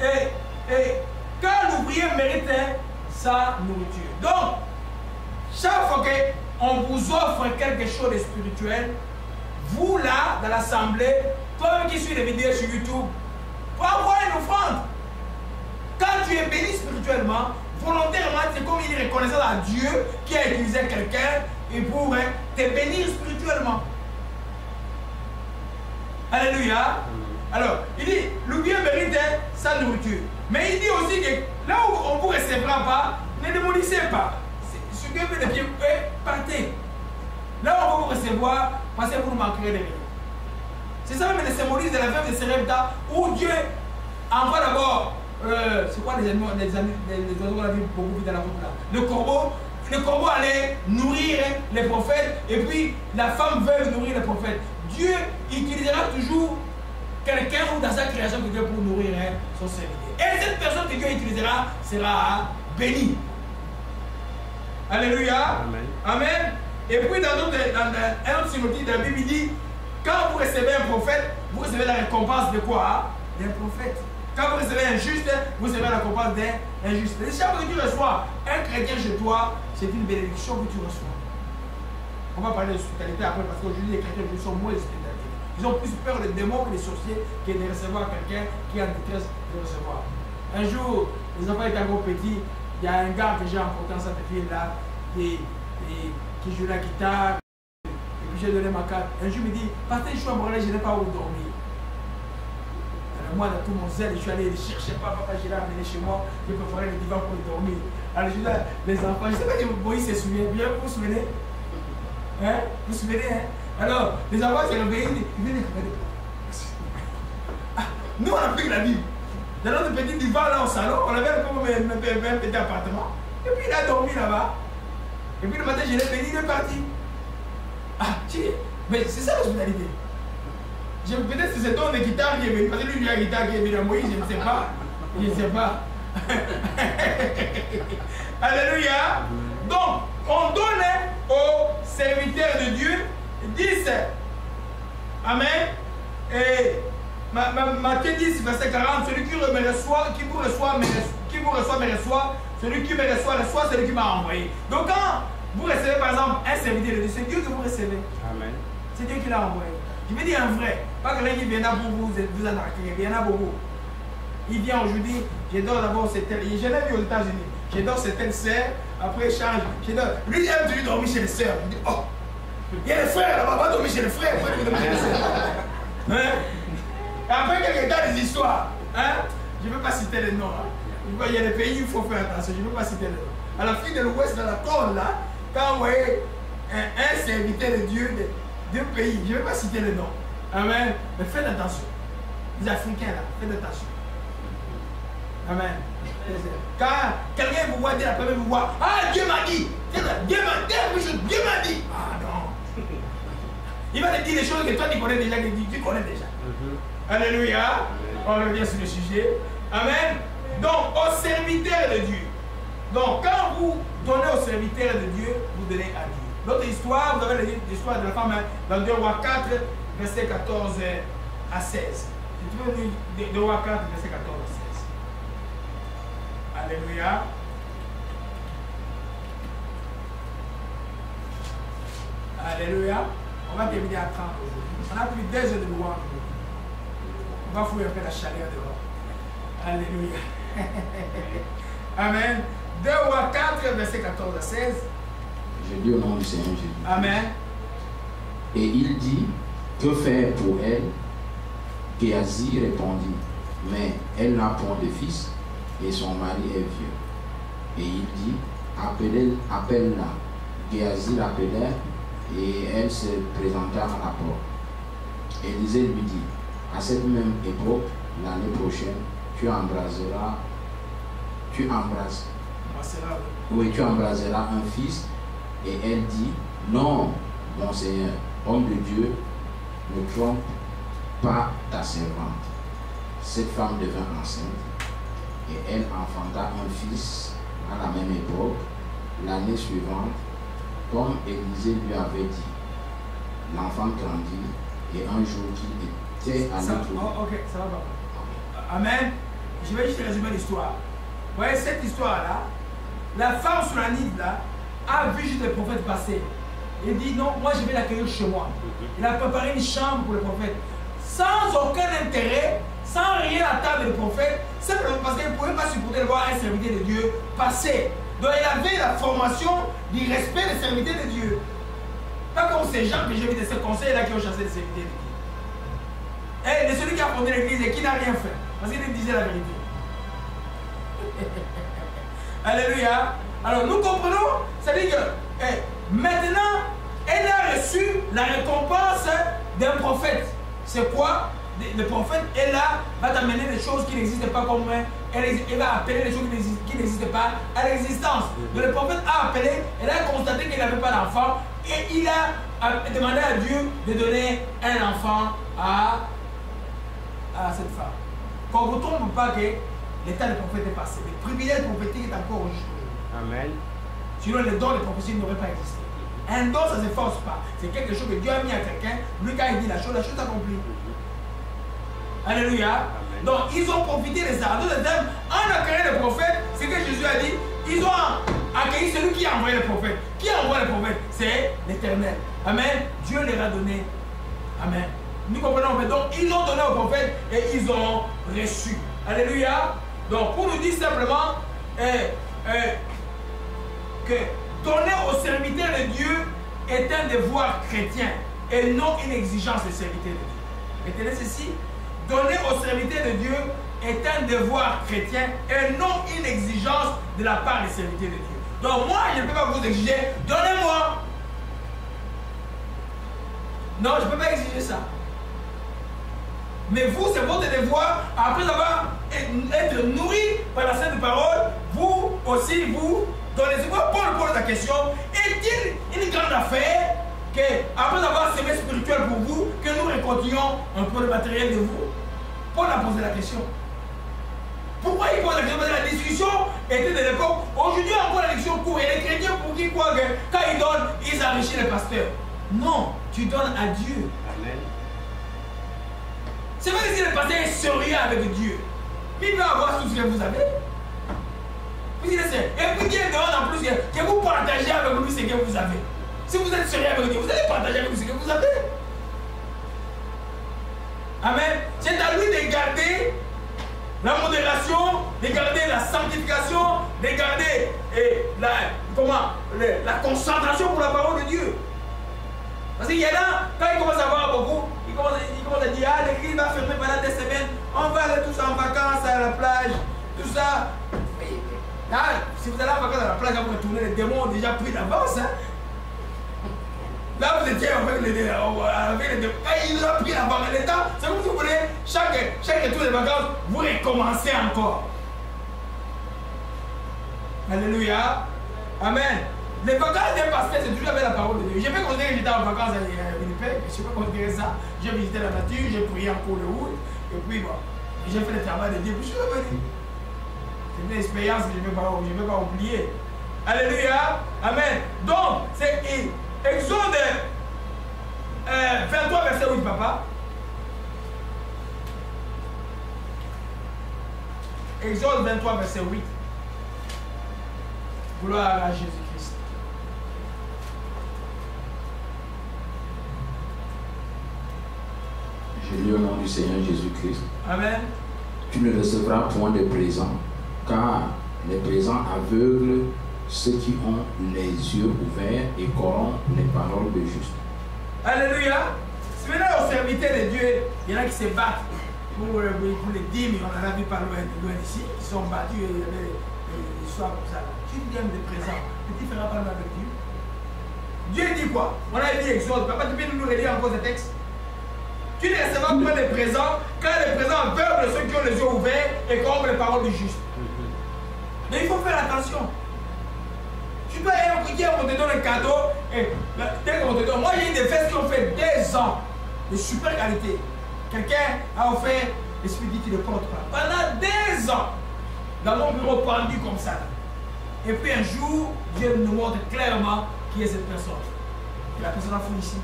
Et quand l'ouvrier mérite sa nourriture. Donc, chaque fois qu'on vous offre quelque chose de spirituel, vous là, dans l'assemblée, toi qui suis les vidéos sur YouTube, faut avoir une offrande. Quand tu es béni spirituellement, volontairement, c'est comme une reconnaissance à Dieu qui a utilisé quelqu'un et pour te bénir spirituellement. Alléluia. Alors, il dit, l'ouvrier mérite sa nourriture. Mais il dit aussi que là où on ne vous recevra pas, ne démolissez pas. Ce que vous devez partez. Là où on va vous recevoir, parce que vous nous manquerez de rien. C'est ça même le symbolisme de la veuve de Sarepta, où Dieu envoie d'abord, c'est quoi les animaux, les oiseaux qu'on a vu beaucoup dans la route là. Le corbeau allait nourrir les prophètes, et puis la femme veut nourrir les prophètes. Dieu utilisera toujours quelqu'un ou dans sa création que Dieu pour nourrir son serviteur. Et cette personne que Dieu utilisera sera bénie. Alléluia. Amen. Amen. Et puis dans un autre synoptique de la Bible, il dit, quand vous recevez un prophète, vous recevez la récompense de quoi? D'un prophète. Quand vous recevez un juste, vous recevez la récompense d'un injuste. Et chaque fois que tu reçois un chrétien chez toi, c'est une bénédiction que tu reçois. On va parler de hospitalité après parce qu'aujourd'hui les chrétiens sont moins hospitaliers. Ils ont plus peur des démons que des sorciers que de recevoir quelqu'un qui est en détresse de recevoir. Un jour, les enfants étaient encore petits, il y a un gars que j'ai rencontré en cette ville-là qui joue la guitare, et puis j'ai donné ma carte. Un jour, il me dit, partez, je suis à Montréal, je n'ai pas où dormir. Alors moi, dans tout mon zèle, je suis allé chercher papa, je l'ai amené chez moi, j'ai préparé le divan pour dormir. Alors je dis, les enfants, je ne sais pas si Moïse se souvient, bien, vous vous souvenez? Hein? Vous vous souvenez, hein? Alors, les enfants se réveillent, ils viennent regarder. Nous, on a pris la Bible. Dans notre petit divan là au salon, on avait un petit appartement. Et puis il a dormi là-bas. Et puis le matin, je l'ai béni, il est parti. Ah, mais c'est ça l'hospitalité. Peut-être que c'est ton de guitare qui est venu. Parce que lui, il a la guitare qui est venue à Moïse, je ne sais pas. Je ne sais pas. Alléluia. Donc, on donne aux serviteurs de Dieu 10. Amen. Et Matthieu 10, verset 40, celui qui me reçoit, qui vous reçoit, me reçoit, celui qui me reçoit, celui qui m'a envoyé. Donc quand vous recevez par exemple un serviteur de Dieu, c'est Dieu que vous recevez. Amen. C'est Dieu qui l'a envoyé. Je veux dire un vrai, pas quelqu'un qui vient là pour vous arnaquer, il y en a beaucoup. Il vient aujourd'hui, je dors d'abord c'est tel, je l'ai vu aux États-Unis, je dors c'est telle sœur, après il change, je dors. Lui il aime toujours dormir chez les sœurs. Il dit, oh, il y a les frères là-bas, va dormir chez les frères, va dormir chez les sœurs. Hein? Après quelques temps des histoires, hein? Je ne veux pas citer les noms. Hein? Il y a des pays où il faut faire attention, je ne veux pas citer les noms. À la fin de l'Ouest, dans la côte là, quand vous voyez un serviteur de Dieu d'un pays, je ne veux pas citer les noms. Amen. Mais faites attention. Les Africains là, faites attention. Amen. Quand quelqu'un vous voit dire la première vous voit, ah Dieu m'a dit, Dieu m'a dit. Ah non. Il va te dire des choses que toi tu connais déjà, que tu connais déjà. Alléluia. On revient sur le sujet. Amen. Donc, aux serviteurs de Dieu. Donc, quand vous donnez aux serviteurs de Dieu, vous donnez à Dieu. L'autre histoire, vous avez l'histoire de la femme dans 2 Rois 4, verset 14 à 16. Si tu veux lire 2 Rois 4, verset 14 à 16. Alléluia. Alléluia. On va terminer à 30 aujourd'hui. On a plus 2 heures de louange. On va fouiller un peu la chaleur dehors. Alléluia. Amen. 2 Rois 4, verset 14 à 16. Je dis au nom du Seigneur Jésus. Amen. Et il dit, que faire pour elle? Géasi répondit, mais elle n'a point de fils et son mari est vieux. Et il dit, appelle-la. Géasi l'appela et elle se présenta à la porte. Élisée lui dit, à cette même époque, l'année prochaine, tu embraseras un fils. Et elle dit, non, mon Seigneur, homme de Dieu, ne trompe pas ta servante. Cette femme devint enceinte et elle enfanta un fils à la même époque, l'année suivante, comme Élisée lui avait dit. L'enfant grandit et un jour qu'il était à l'autre. Ok, ça va pas. Amen. Je vais juste résumer l'histoire. Vous voyez cette histoire-là, la femme sur la Nile là, a vu juste le prophète passer. Il dit non, moi je vais l'accueillir chez moi. Il a préparé une chambre pour le prophète. Sans aucun intérêt, sans rien attendre le prophète, simplement parce qu'il ne pouvait pas supporter de voir un serviteur de Dieu passer. Donc il avait la formation du respect des serviteurs de Dieu. Pas comme ces gens que j'ai vu de ces conseils-là qui ont chassé les serviteurs de Dieu. Et de celui qui a fondé l'église et qui n'a rien fait. Parce qu'il disait la vérité. Alléluia. Alors nous comprenons, c'est-à-dire que maintenant, elle a reçu la récompense d'un prophète. C'est quoi? Le prophète est là, va t'amener des choses qui n'existent pas comme elle va appeler des choses qui n'existent pas à l'existence. Donc le prophète a appelé, elle a constaté qu'il n'avait pas d'enfant et il a demandé à Dieu de donner un enfant à cette femme. Qu'on ne vous trompe pas que l'état du prophète est passé. Le privilège prophétique est encore aujourd'hui. Amen. Sinon, le don de prophétie n'aurait pas existé. Un don, ça ne se force pas. C'est quelque chose que Dieu a mis à quelqu'un. Lui, quand il dit la chose accomplie. Alléluia. Amen. Donc, ils ont profité de ça. En d'autres termes, en accueillant le prophète, c'est que Jésus a dit, ils ont accueilli celui qui a envoyé le prophète. Qui a envoyé le prophète? C'est l'Éternel. Amen. Dieu leur a donné. Amen. Nous comprenons. Donc, ils ont donné au prophète et ils ont reçu. Alléluia. Donc, pour nous dire simplement, que donner au serviteur de Dieu est un devoir chrétien et non une exigence des serviteurs de Dieu. Retenez ceci, donner au serviteur de Dieu est un devoir chrétien et non une exigence de la part des serviteurs de Dieu. Donc moi, je ne peux pas vous exiger, donnez-moi. Non, je ne peux pas exiger ça. Mais vous, c'est votre devoir, après avoir été nourri par la Sainte Parole, vous aussi, vous donnez. C'est pourquoi Paul pose la question, est-il une grande affaire que, après avoir semé spirituel pour vous, que nous récoltions un peu de matériel de vous? Paul a posé la question. Pourquoi il pose la question? Parce que la discussion était de l'époque. Aujourd'hui, encore la discussion court. Et les chrétiens, pour qu'ils croient que quand ils donnent, ils enrichissent les pasteurs. Non, tu donnes à Dieu. Amen. C'est vrai que si le pasteur est sérieux avec Dieu, il va avoir tout ce que vous avez. Et puis Dieu demande en plus que vous partagez avec lui ce que vous avez. Si vous êtes sérieux avec Dieu, vous allez partager avec lui ce que vous avez. Amen. C'est à lui de garder la modération, de garder la sanctification, de garder la concentration pour la parole de Dieu. Parce qu'il y en a, quand ils commencent à voir beaucoup, ils commencent à dire, ah, l'église va fermer pendant des semaines, on va aller tous en vacances à la plage, tout ça. Là, si vous allez en vacances à la plage, vous retournez, les démons ont déjà pris d'avance. Hein? Là, vous étiez avec les démons. Ils ont pris l'avance. Le temps, c'est comme si vous voulez, chaque retour des vacances, vous recommencez encore. Alléluia. Amen. Les vacances des pasteurs, c'est toujours avec la parole de Dieu. Je peux considérer que j'étais en vacances à Winnipeg, je peux considérer ça. J'ai visité la nature, j'ai prié en cours de route, et puis bon, j'ai fait le travail de Dieu, puis je suis revenu. C'est une expérience que je ne vais pas oublier. Alléluia. Amen. Donc, Exode 23, verset 8, papa. Exode 23, verset 8. Gloire à Jésus-Christ. Je lis au nom du Seigneur Jésus-Christ. Amen. Tu ne recevras point de présent, car les présents aveuglent ceux qui ont les yeux ouverts et corrompent les paroles de juste. Alléluia. Si maintenant aux serviteurs de Dieu, il y en a qui se battent pour les dîmes, on en a vu par loin d'ici, qui sont battus, il y avait des histoires comme ça. Tu dis des présents, mais tu ne feras pas mal avec Dieu. Dieu dit quoi? On a dit Exode. Papa, tu peux nous relire encore ce texte? Tu ne recevras pas les présents, car les présents aveuglent ceux qui ont les yeux ouverts et corrompent les paroles du juste. Mais il faut faire attention. Tu dois dire qu'on te donne un cadeau et dès qu'on te donne. Moi j'ai eu des fesses qui ont fait 2 ans de super qualité. Quelqu'un a offert, l'esprit dit qu'il ne porte pas. Pendant 2 ans, dans mon bureau pendu comme ça. Et puis un jour, Dieu nous montre clairement qui est cette personne. Et la personne a fouillé ici.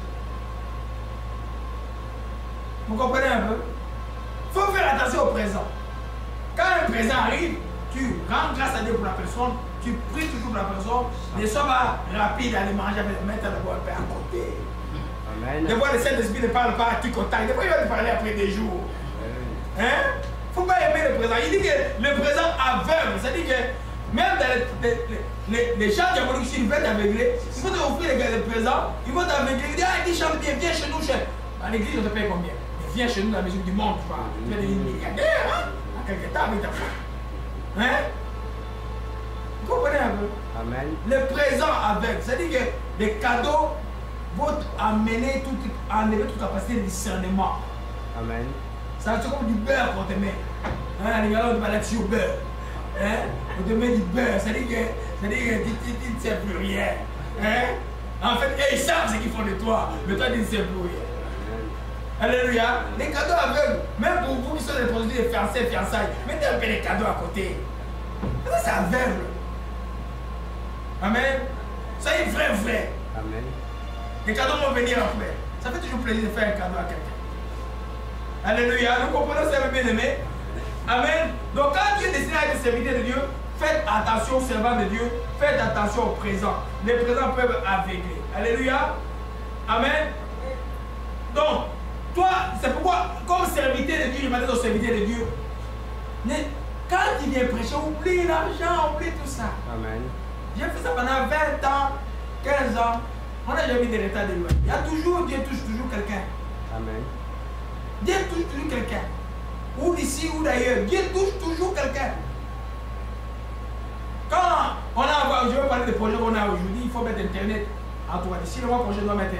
Vous comprenez un peu? Il faut faire attention au présent. Quand un présent arrive, tu rends grâce à Dieu pour la personne, tu pries toujours pour la personne, ne sois pas rapide à aller manger avec le maître d'abord un peu à côté. Amen. Des fois, le Saint-Esprit ne parle pas à qui contact. Des fois, il va te parler après des jours. Hein? Il ne faut pas aimer le présent. Il dit que le présent aveugle. C'est-à-dire que même dans les chants diaboliques, s'ils veulent t'aveugler, il faut t'offrir le présent, ils vont t'aveugler. Il dit, ah, il chante bien, viens chez nous, chef. À l'église, on te paye combien? Viens chez nous dans la maison du monde, tu vas. Tu vas devenir milliardaire, hein? À quelque temps avec ta femme. Hein? Vous comprenez un peu? Amen. Le présent avec, c'est-à-dire que les cadeaux vont enlever toute capacité de discernement. Amen. Ça, c'est comme du beurre qu'on te met. Hein? Les gars, on te met là-dessus au beurre. Hein? On te met du beurre, c'est-à-dire que tu ne sais plus rien. Hein? En fait, ils savent ce qu'ils font de toi, mais toi, tu ne sais plus rien. Alléluia. Les cadeaux aveugles, même pour vous qui sont des produits de fiançailles, mettez un peu les cadeaux à côté. Ça, c'est aveugle. Amen. Ça est vrai. Amen. Les cadeaux vont venir après. Ça fait toujours plaisir de faire un cadeau à quelqu'un. Alléluia. Nous comprenons ça, bien aimé. Amen. Donc, quand Dieu est destiné à être serviteur de Dieu, faites attention aux servants de Dieu. Faites attention au présent. Les présents peuvent aveugler. Alléluia. Amen. Donc, toi, c'est pourquoi, comme serviteur de Dieu, je m'adresse aux serviteurs de Dieu. Quand il vient prêcher, oublie l'argent, oublie tout ça. Amen. J'ai fait ça pendant 20 ans, 15 ans. On n'a jamais eu de l'état de loin. Il y a toujours, Dieu touche toujours quelqu'un. Amen. Dieu touche toujours quelqu'un. Ou d'ici ou d'ailleurs. Dieu touche toujours quelqu'un. Quand on a, je vais parler des projets qu'on a aujourd'hui, il faut mettre Internet. En tout cas, d'ici le mois prochain, on doit mettre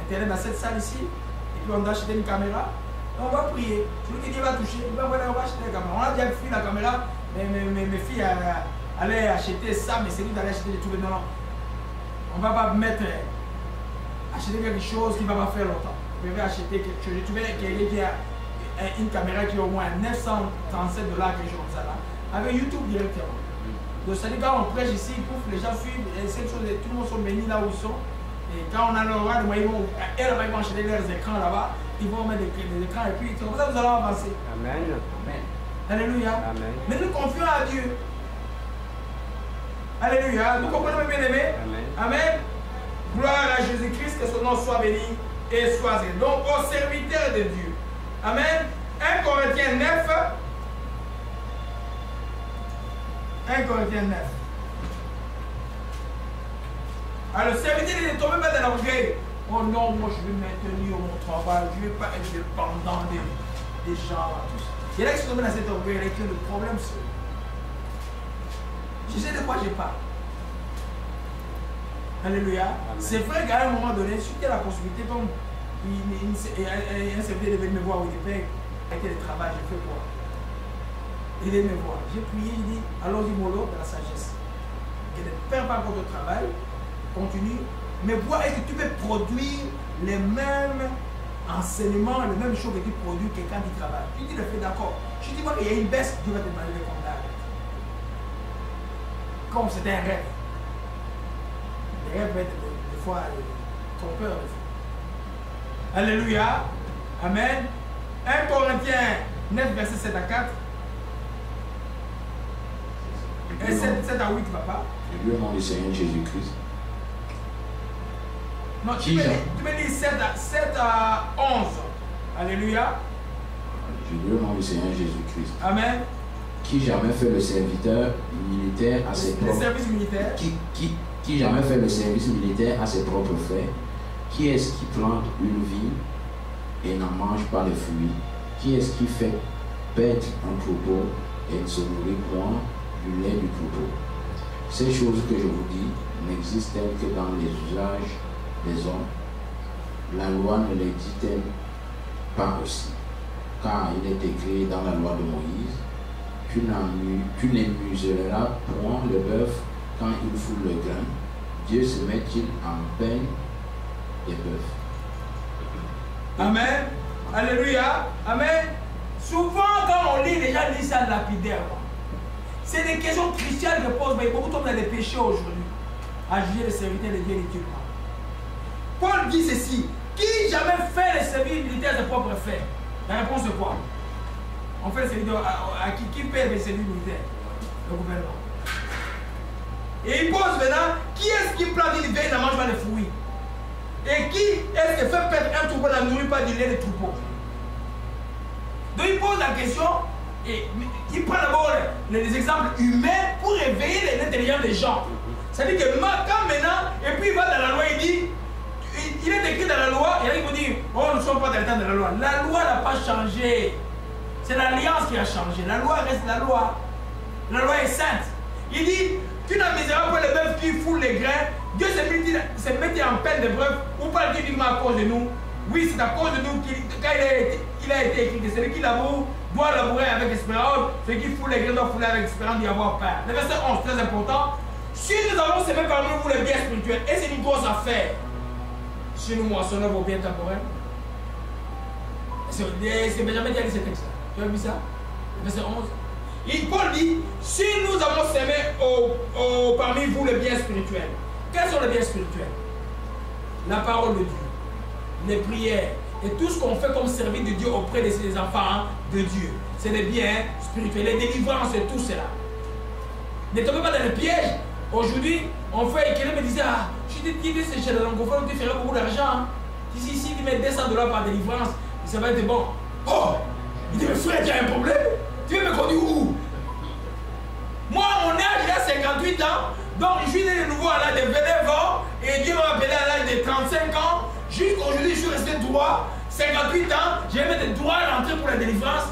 Internet dans cette salle ici. Et puis on doit acheter une caméra. Et on va prier. Celui que Dieu va toucher, il va voir, on va acheter la caméra. On a déjà pris la caméra, mais mes filles allaient acheter ça, mais c'est lui d'aller acheter des trucs. Non. On ne va pas mettre, acheter quelque chose qui ne va pas faire longtemps. Je vais acheter quelque chose. J'ai trouvé quelqu'un qui a une caméra qui est au moins 937 $, quelque chose comme ça là, avec YouTube directement. Donc ça dit quand on prêche ici, pouf, les gens suivent, et tout le monde sont bénis là où ils sont. Et quand on a le roi, ils vont acheter leurs écrans là-bas, ils vont mettre des écrans et puis c'est comme ça que nous allons avancer. Amen. Amen. Alléluia. Amen. Mais nous confions à Dieu. Alléluia. Nous comprenons bien aimé. Amen. Amen. Gloire à Jésus-Christ, que son nom soit béni et soit élevé. Donc aux serviteurs de Dieu. Amen. 1 Corinthiens 9. 1 Corinthiens 9. Alors, le serviteur ne tombe pas dans l'orgueil. Oh non, moi je vais maintenir mon travail, je ne vais pas être dépendant des gens. Tout ça. Il y en a qui sont tombés dans cet orgueil, et que le problème c'est. Je sais de quoi je parle. Alléluia. C'est vrai qu'à un moment donné, si tu as la possibilité, comme un serviteur devait me voir au Québec, avec le travail, je fais quoi? Il est me voir. J'ai prié, il dit, allons-y mollo dans la sagesse. Que ne perds pas encore ton travail, continue, mais vois est-ce que tu peux produire les mêmes enseignements, les mêmes choses que tu produis que quand tu travailles. Tu dis le fait d'accord. Si tu vois qu'il y a une baisse, tu vas te demander de comptable. Comme c'était un rêve. Les rêves peuvent être des fois trompeur. Alléluia. Amen. 1 Corinthiens 9, verset 7 à 4. Et 7 à 8, papa. Et lui, au nom du Seigneur Jésus-Christ. Non, tu me dis 7 à 11. Alléluia. Je dis au nom du Seigneur Jésus-Christ. Amen. Qui jamais fait le serviteur militaire à ses propres... Le service militaire. Qui jamais fait le service militaire à ses propres frais? Qui est-ce qui plante une vigne et n'en mange pas les fruits? Qui est-ce qui fait paître un troupeau et ne se nourrit point du lait du troupeau? Ces choses que je vous dis n'existent-elles que dans les usages des hommes? La loi ne les dit-elle pas aussi? Car il est écrit dans la loi de Moïse, tu n'émuseras point le bœuf quand il foule le grain. Dieu se met-il en peine des bœufs? Amen. Alléluia. Amen. Souvent, quand on lit, les gens disent ça lapidaire. C'est des questions chrétiennes que posent, mais beaucoup tombent dans des péchés aujourd'hui. À juger les serviteurs de Dieu et les Dieu. Paul dit ceci: qui jamais fait le service militaire de ses propres faits? La réponse est quoi? On fait le service à qui paie le service militaire? Le gouvernement. Et il pose maintenant: qui est-ce qui plante une vigne et ne mange pas les fruits? Et qui est-ce qui fait perdre un troupeau et ne nourrit pas du lait de troupeau? Donc il pose la question et il prend d'abord les exemples humains pour réveiller l'intelligence des gens. C'est-à-dire que quand maintenant, et puis il va dans la loi, il dit, il est écrit dans la loi, et là il vous dit, oh nous ne sommes pas dans le temps de la loi. La loi n'a pas changé. C'est l'alliance qui a changé. La loi reste la loi. La loi est sainte. Il dit, tu n'amuseras pas le bœuf qui foule les grains. Dieu se met en peine de preuve, ou pas uniquement à cause de nous. Oui, c'est à cause de nous quand il a été écrit que celui qui laboure doit labourer avec espérance, celui qui foule les grains doit fouler avec espérance d'y avoir peur. Le verset 11, très important. Si nous avons semé parmi vous les biens spirituels, et c'est une grosse affaire, si nous moissonnons vos biens temporels, c'est Benjamin qui a dit ce texte-là. Tu as vu ça? Le verset 11. Paul dit, si nous avons semé parmi vous les biens spirituels, quels sont les biens spirituels? La parole de Dieu, les prières et tout ce qu'on fait comme service de Dieu auprès de ses enfants de Dieu. C'est des biens spirituels, les délivrances et tout cela. Ne tombez pas dans le piège. Aujourd'hui, on fait, quelqu'un me disait, ah, je te dis, c'est chez les anglophones, tu ferais beaucoup d'argent. Si tu mets 200 $ par délivrance, ça va être bon. Oh, il dit, mais frère, tu as un problème? Tu veux me conduire où? Moi, à mon âge, j'ai 58 ans, donc je suis né de nouveau à l'âge de 29 ans, et Dieu m'a appelé à l'âge de 35 ans. Jusqu'aujourd'hui, je suis resté droit, 58 ans, je vais mettre droit à l'entrée pour la délivrance.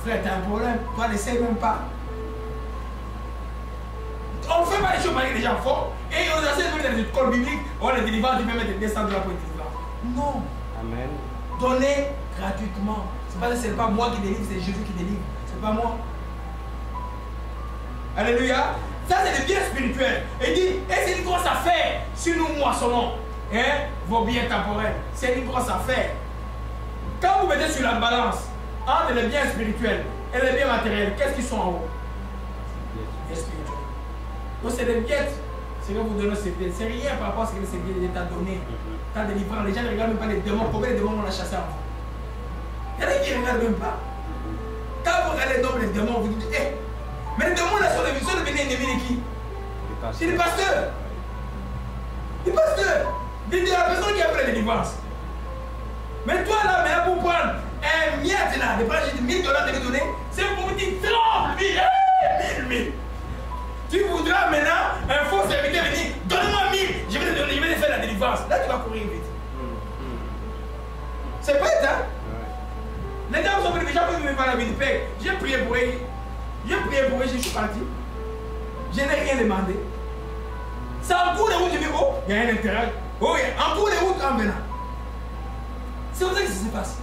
Frère, tu as un problème, toi, n'essaye même pas. On ne fait pas les choses parce que les gens font, et on essaie de mettre dans les écoles bibliques, on les délivrances, tu peux mettre 200 $ pour les délivrances. Non. Amen. Donnez gratuitement. Ce n'est pas moi qui délivre, c'est Jésus qui délivre. C'est pas moi. Alléluia. Ça, c'est le bien spirituel. Il dit, et c'est une grosse affaire si nous moissonnons vos biens temporels. C'est une grosse affaire. Quand vous mettez sur la balance entre les biens spirituels et les biens matériels, qu'est-ce qui sont en haut? Les biens spirituels. Donc c'est des biettes. C'est que vous donnez ces biettes. C'est rien par rapport à ce que ces biettes t'a donné. T'as délivré. Les gens ne regardent même pas les démons. Combien de démons on a chassé avant? Il y en a qui ne regardent même pas. Quand vous regardez les démons, vous dites, hé, mais les démons là sont devenus ennemis de qui? C'est les pasteurs. Les pasteurs. De la personne qui a fait la délivrance. Mais toi là, maintenant pour prendre un miette là, de prendre 1000 $ de lui donner, c'est pour me dire 30 000, 1000. Tu voudras maintenant un faux serviteur venir, donne-moi 1000, je vais te donner, je vais te faire la délivrance. Là tu vas courir vite. C'est bête, hein? Les gens sont venus, les gens peuvent me faire la vie de paix. J'ai prié pour eux. Je suis parti. Je n'ai rien demandé. C'est en cours de route, je dis, oh, il y a un intérêt. Oh, en cours de route, en venant. C'est comme ça que ça se passe.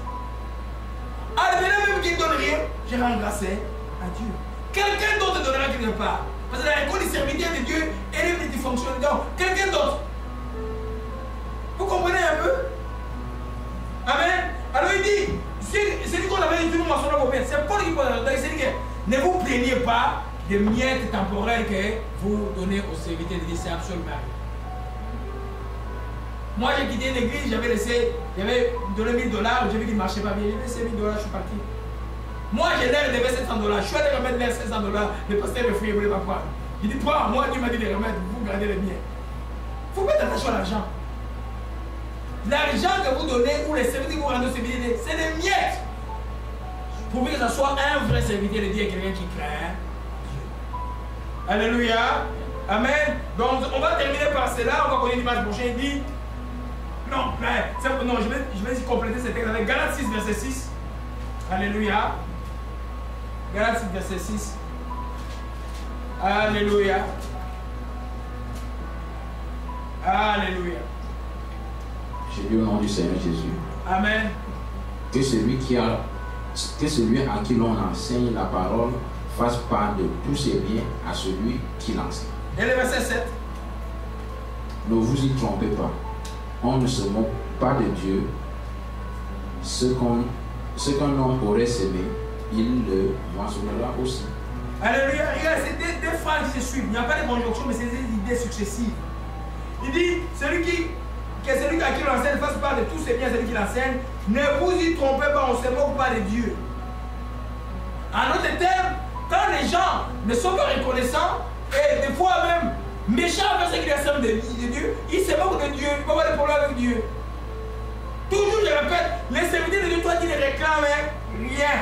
En venant même qu'il ne donne rien, je rends grâce à Dieu. Quelqu'un d'autre donnera quelque part. Parce que dans un code de serviteur de Dieu, elle est multifonctionnelle. Donc, quelqu'un d'autre. Vous comprenez un peu? Amen. Alors il dit, c'est lui qu'on avait dit, nous mentionnons vos biens. C'est Paul qui pose la question. Il dit que ne vous plaignez pas des miettes temporelles que vous donnez aux serviteurs de Dieu. C'est absolument rien. Moi, j'ai quitté l'église, j'avais donné 1000 $, j'ai vu qu'il ne marchait pas bien. J'ai laissé 1000 $, je suis parti. Moi, j'ai l'air de 700 $. Je suis allé remettre l'air 700 $. Le pasteur me fouillait, il ne voulait pas croire. Il dit, toi, moi, Dieu m'a dit de remettre, vous gardez les miens. Il faut mettre attention à l'argent. L'argent que vous donnez ou les services que vous rendez au serviteur, c'est des miettes. Pour que ce soit un vrai serviteur de Dieu et quelqu'un qui craint Dieu. Alléluia. Amen. Donc, on va terminer par cela. On va connaître l'image prochaine. Il dit, non, je vais compléter ce texte avec Galates 6, verset 6. Alléluia. Galates 6, verset 6. Alléluia. Alléluia. J'ai dit au nom du Seigneur Jésus. Amen. Que celui à qui l'on enseigne la parole fasse part de tous ses biens à celui qui l'enseigne. Et le verset 7. Ne vous y trompez pas. On ne se moque pas de Dieu. Ce qu'un homme aurait semé, il le moissonnera aussi. Alléluia. Regarde, c'est deux phrases qui se suivent. Il n'y a pas de conjonction, mais c'est des idées successives. Il dit, celui à qui l'enseigne fasse part de tous ses biens, celui qui l'enseigne. Ne vous y trompez pas, on ne se moque pas de Dieu. En d'autres termes, quand les gens ne sont pas reconnaissants, et des fois même méchants avec ceux qui leur de Dieu, ils se moquent de Dieu, ils peuvent avoir des problèmes avec Dieu. Toujours, je répète, les serviteurs de Dieu, toi qui ne réclament rien.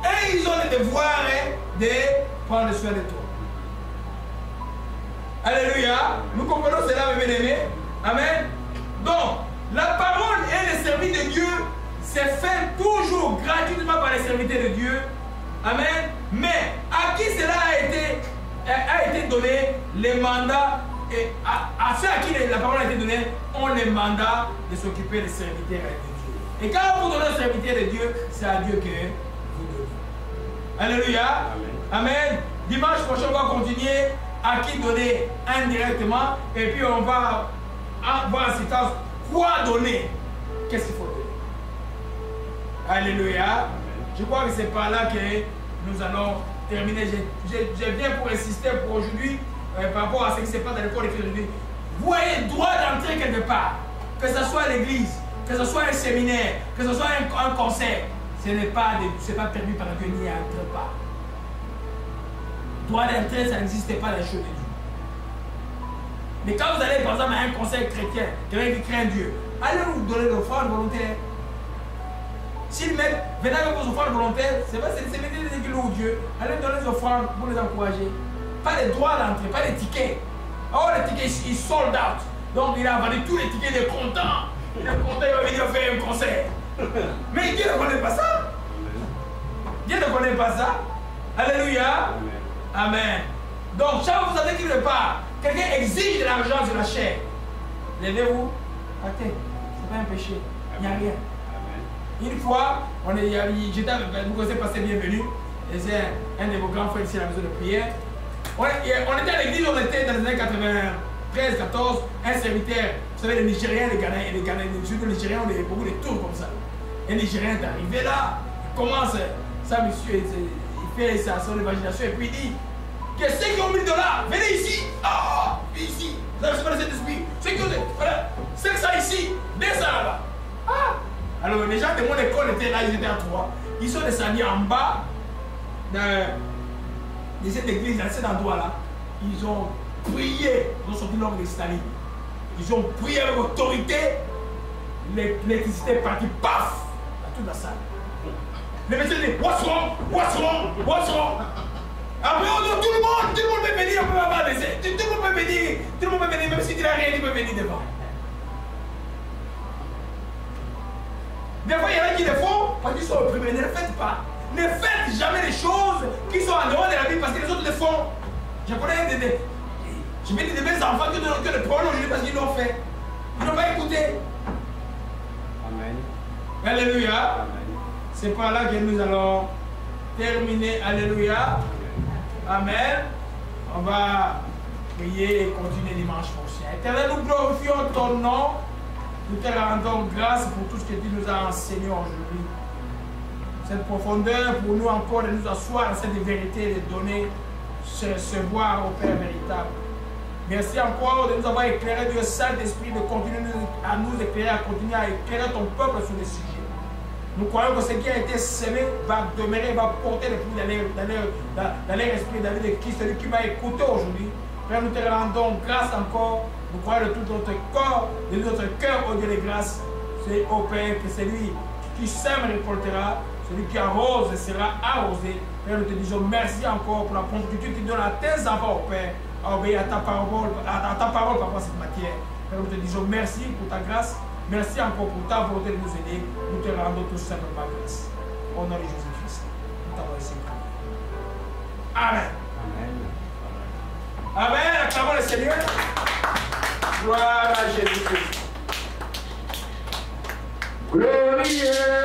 Et ils ont le devoir de prendre soin de toi. Alléluia. Nous comprenons cela, mes bien-aimés. Amen. Donc, la parole et le service de Dieu, c'est fait toujours gratuitement par les serviteurs de Dieu. Amen. Mais à qui cela a été donné, les mandats, et à ceux à qui la parole a été donnée, ont le mandat de s'occuper des serviteurs de Dieu. Et quand vous donnez aux serviteurs de Dieu, c'est à Dieu que vous donnez. Alléluia. Amen. Amen. Dimanche prochain, on va continuer à qui donner indirectement. Et puis on va voir en séquence quoi donner. Qu'est-ce qu'il faut donner. Alléluia. Amen. Je crois que c'est par là que nous allons terminer. Je viens pour insister pour aujourd'hui par rapport à ce qui se passe dans le corps de Christ aujourd'hui. Vous voyez, droit d'entrer quelque part, que ce soit à l'église, que ce soit un séminaire, que ce soit un concert, ce n'est pas permis par Dieu, n'y entre pas. Droit d'entrer, ça n'existe pas dans les choses de Dieu. Mais quand vous allez par exemple à un concert chrétien, quelqu'un qui craint Dieu, allez vous donner l'offrande volontaire. S'ils mettent, venez avec vos offrandes volontaires, c'est vrai, c'est les séminaires qui louent Dieu, allez donner les offrandes pour les encourager. Pas les droits d'entrée, pas les tickets. Oh, les tickets, ils sold out. Donc il a vendu tous les tickets, il est content. Il est content, il va venir faire un concert. Mais Dieu ne connaît pas ça. Dieu ne connaît pas ça. Alléluia. Amen. Donc, chaque fois que vous savez quelque part, quelqu'un exige de l'argent sur la chair. Levez-vous. Attends, ce n'est pas un péché. Il n'y a rien. Une fois, j'étais avec vous connaissez Pasteur Bienvenu. Et c'est un de vos grands frères ici à la maison de prière. On était à l'église, on était dans les années 93, 14, un serviteur, vous savez, les Nigériens, les Ghanéens, surtout les Nigériens, on a beaucoup de tours comme ça. Un Nigérien est arrivé là, il commence, ça monsieur, il fait son imagination et puis il dit que ceux qui ont 1000 $, venez ici, ici, vous avez pas cet esprit, ceux qui ont, voilà, 500 ici, 200 là-bas. Alors les gens de mon école étaient là, ils étaient à 3, ils sont descendus en bas de cette église, dans cet endroit-là, ils ont prié, ils ont sorti l'homme de Staline. Ils ont prié avec autorité, l'électricité est partie, paf, dans toute la salle. Les médecins disent, what's wrong? What's wrong? What's wrong? Après, on dit, tout le monde peut venir, on peut pas laisser. Tout le monde peut venir, même si tu n'as rien, tu peux venir devant. Des fois, il y en a qui le font parce qu'ils sont opprimés. Ne le faites pas. Ne faites jamais les choses qui sont en dehors de la Bible parce que les autres le font. Je connais des belles enfants que le prônent aujourd'hui parce qu'ils l'ont fait. Ils n'ont pas écouté. Amen. Alléluia. C'est par là que nous allons terminer. Alléluia. Amen. On va prier et continuer dimanche prochain. Éternel, nous glorifions ton nom. Nous te rendons grâce pour tout ce que tu nous as enseigné aujourd'hui. Cette profondeur pour nous encore de nous asseoir dans cette vérité, de donner, se recevoir au Père véritable. Merci encore de nous avoir éclairé, Dieu Saint-Esprit, de continuer à nous éclairer, à continuer à éclairer ton peuple sur les sujets. Nous croyons que ce qui a été semé va demeurer, va porter les fruits dans leur esprit, dans leur Christ, celui qui m'a écouté aujourd'hui. Père, nous te rendons grâce encore. Nous croyons de tout notre corps, de notre cœur, au Dieu de grâce. C'est au Père que celui qui sème récoltera, celui qui arrose sera arrosé. Père, nous te disons merci encore pour la promptitude que tu donnes à tes enfants, Père, à obéir à ta parole par rapport à cette matière. Père, nous te disons merci pour ta grâce. Merci encore pour ta volonté de nous aider. Nous te rendons tout simplement grâce. Au nom de Jésus-Christ. Nous t'avons laissé. Amen. Amen. Amen. Acclamons le Seigneur. Gloire à Jésus-Christ. Glorieux.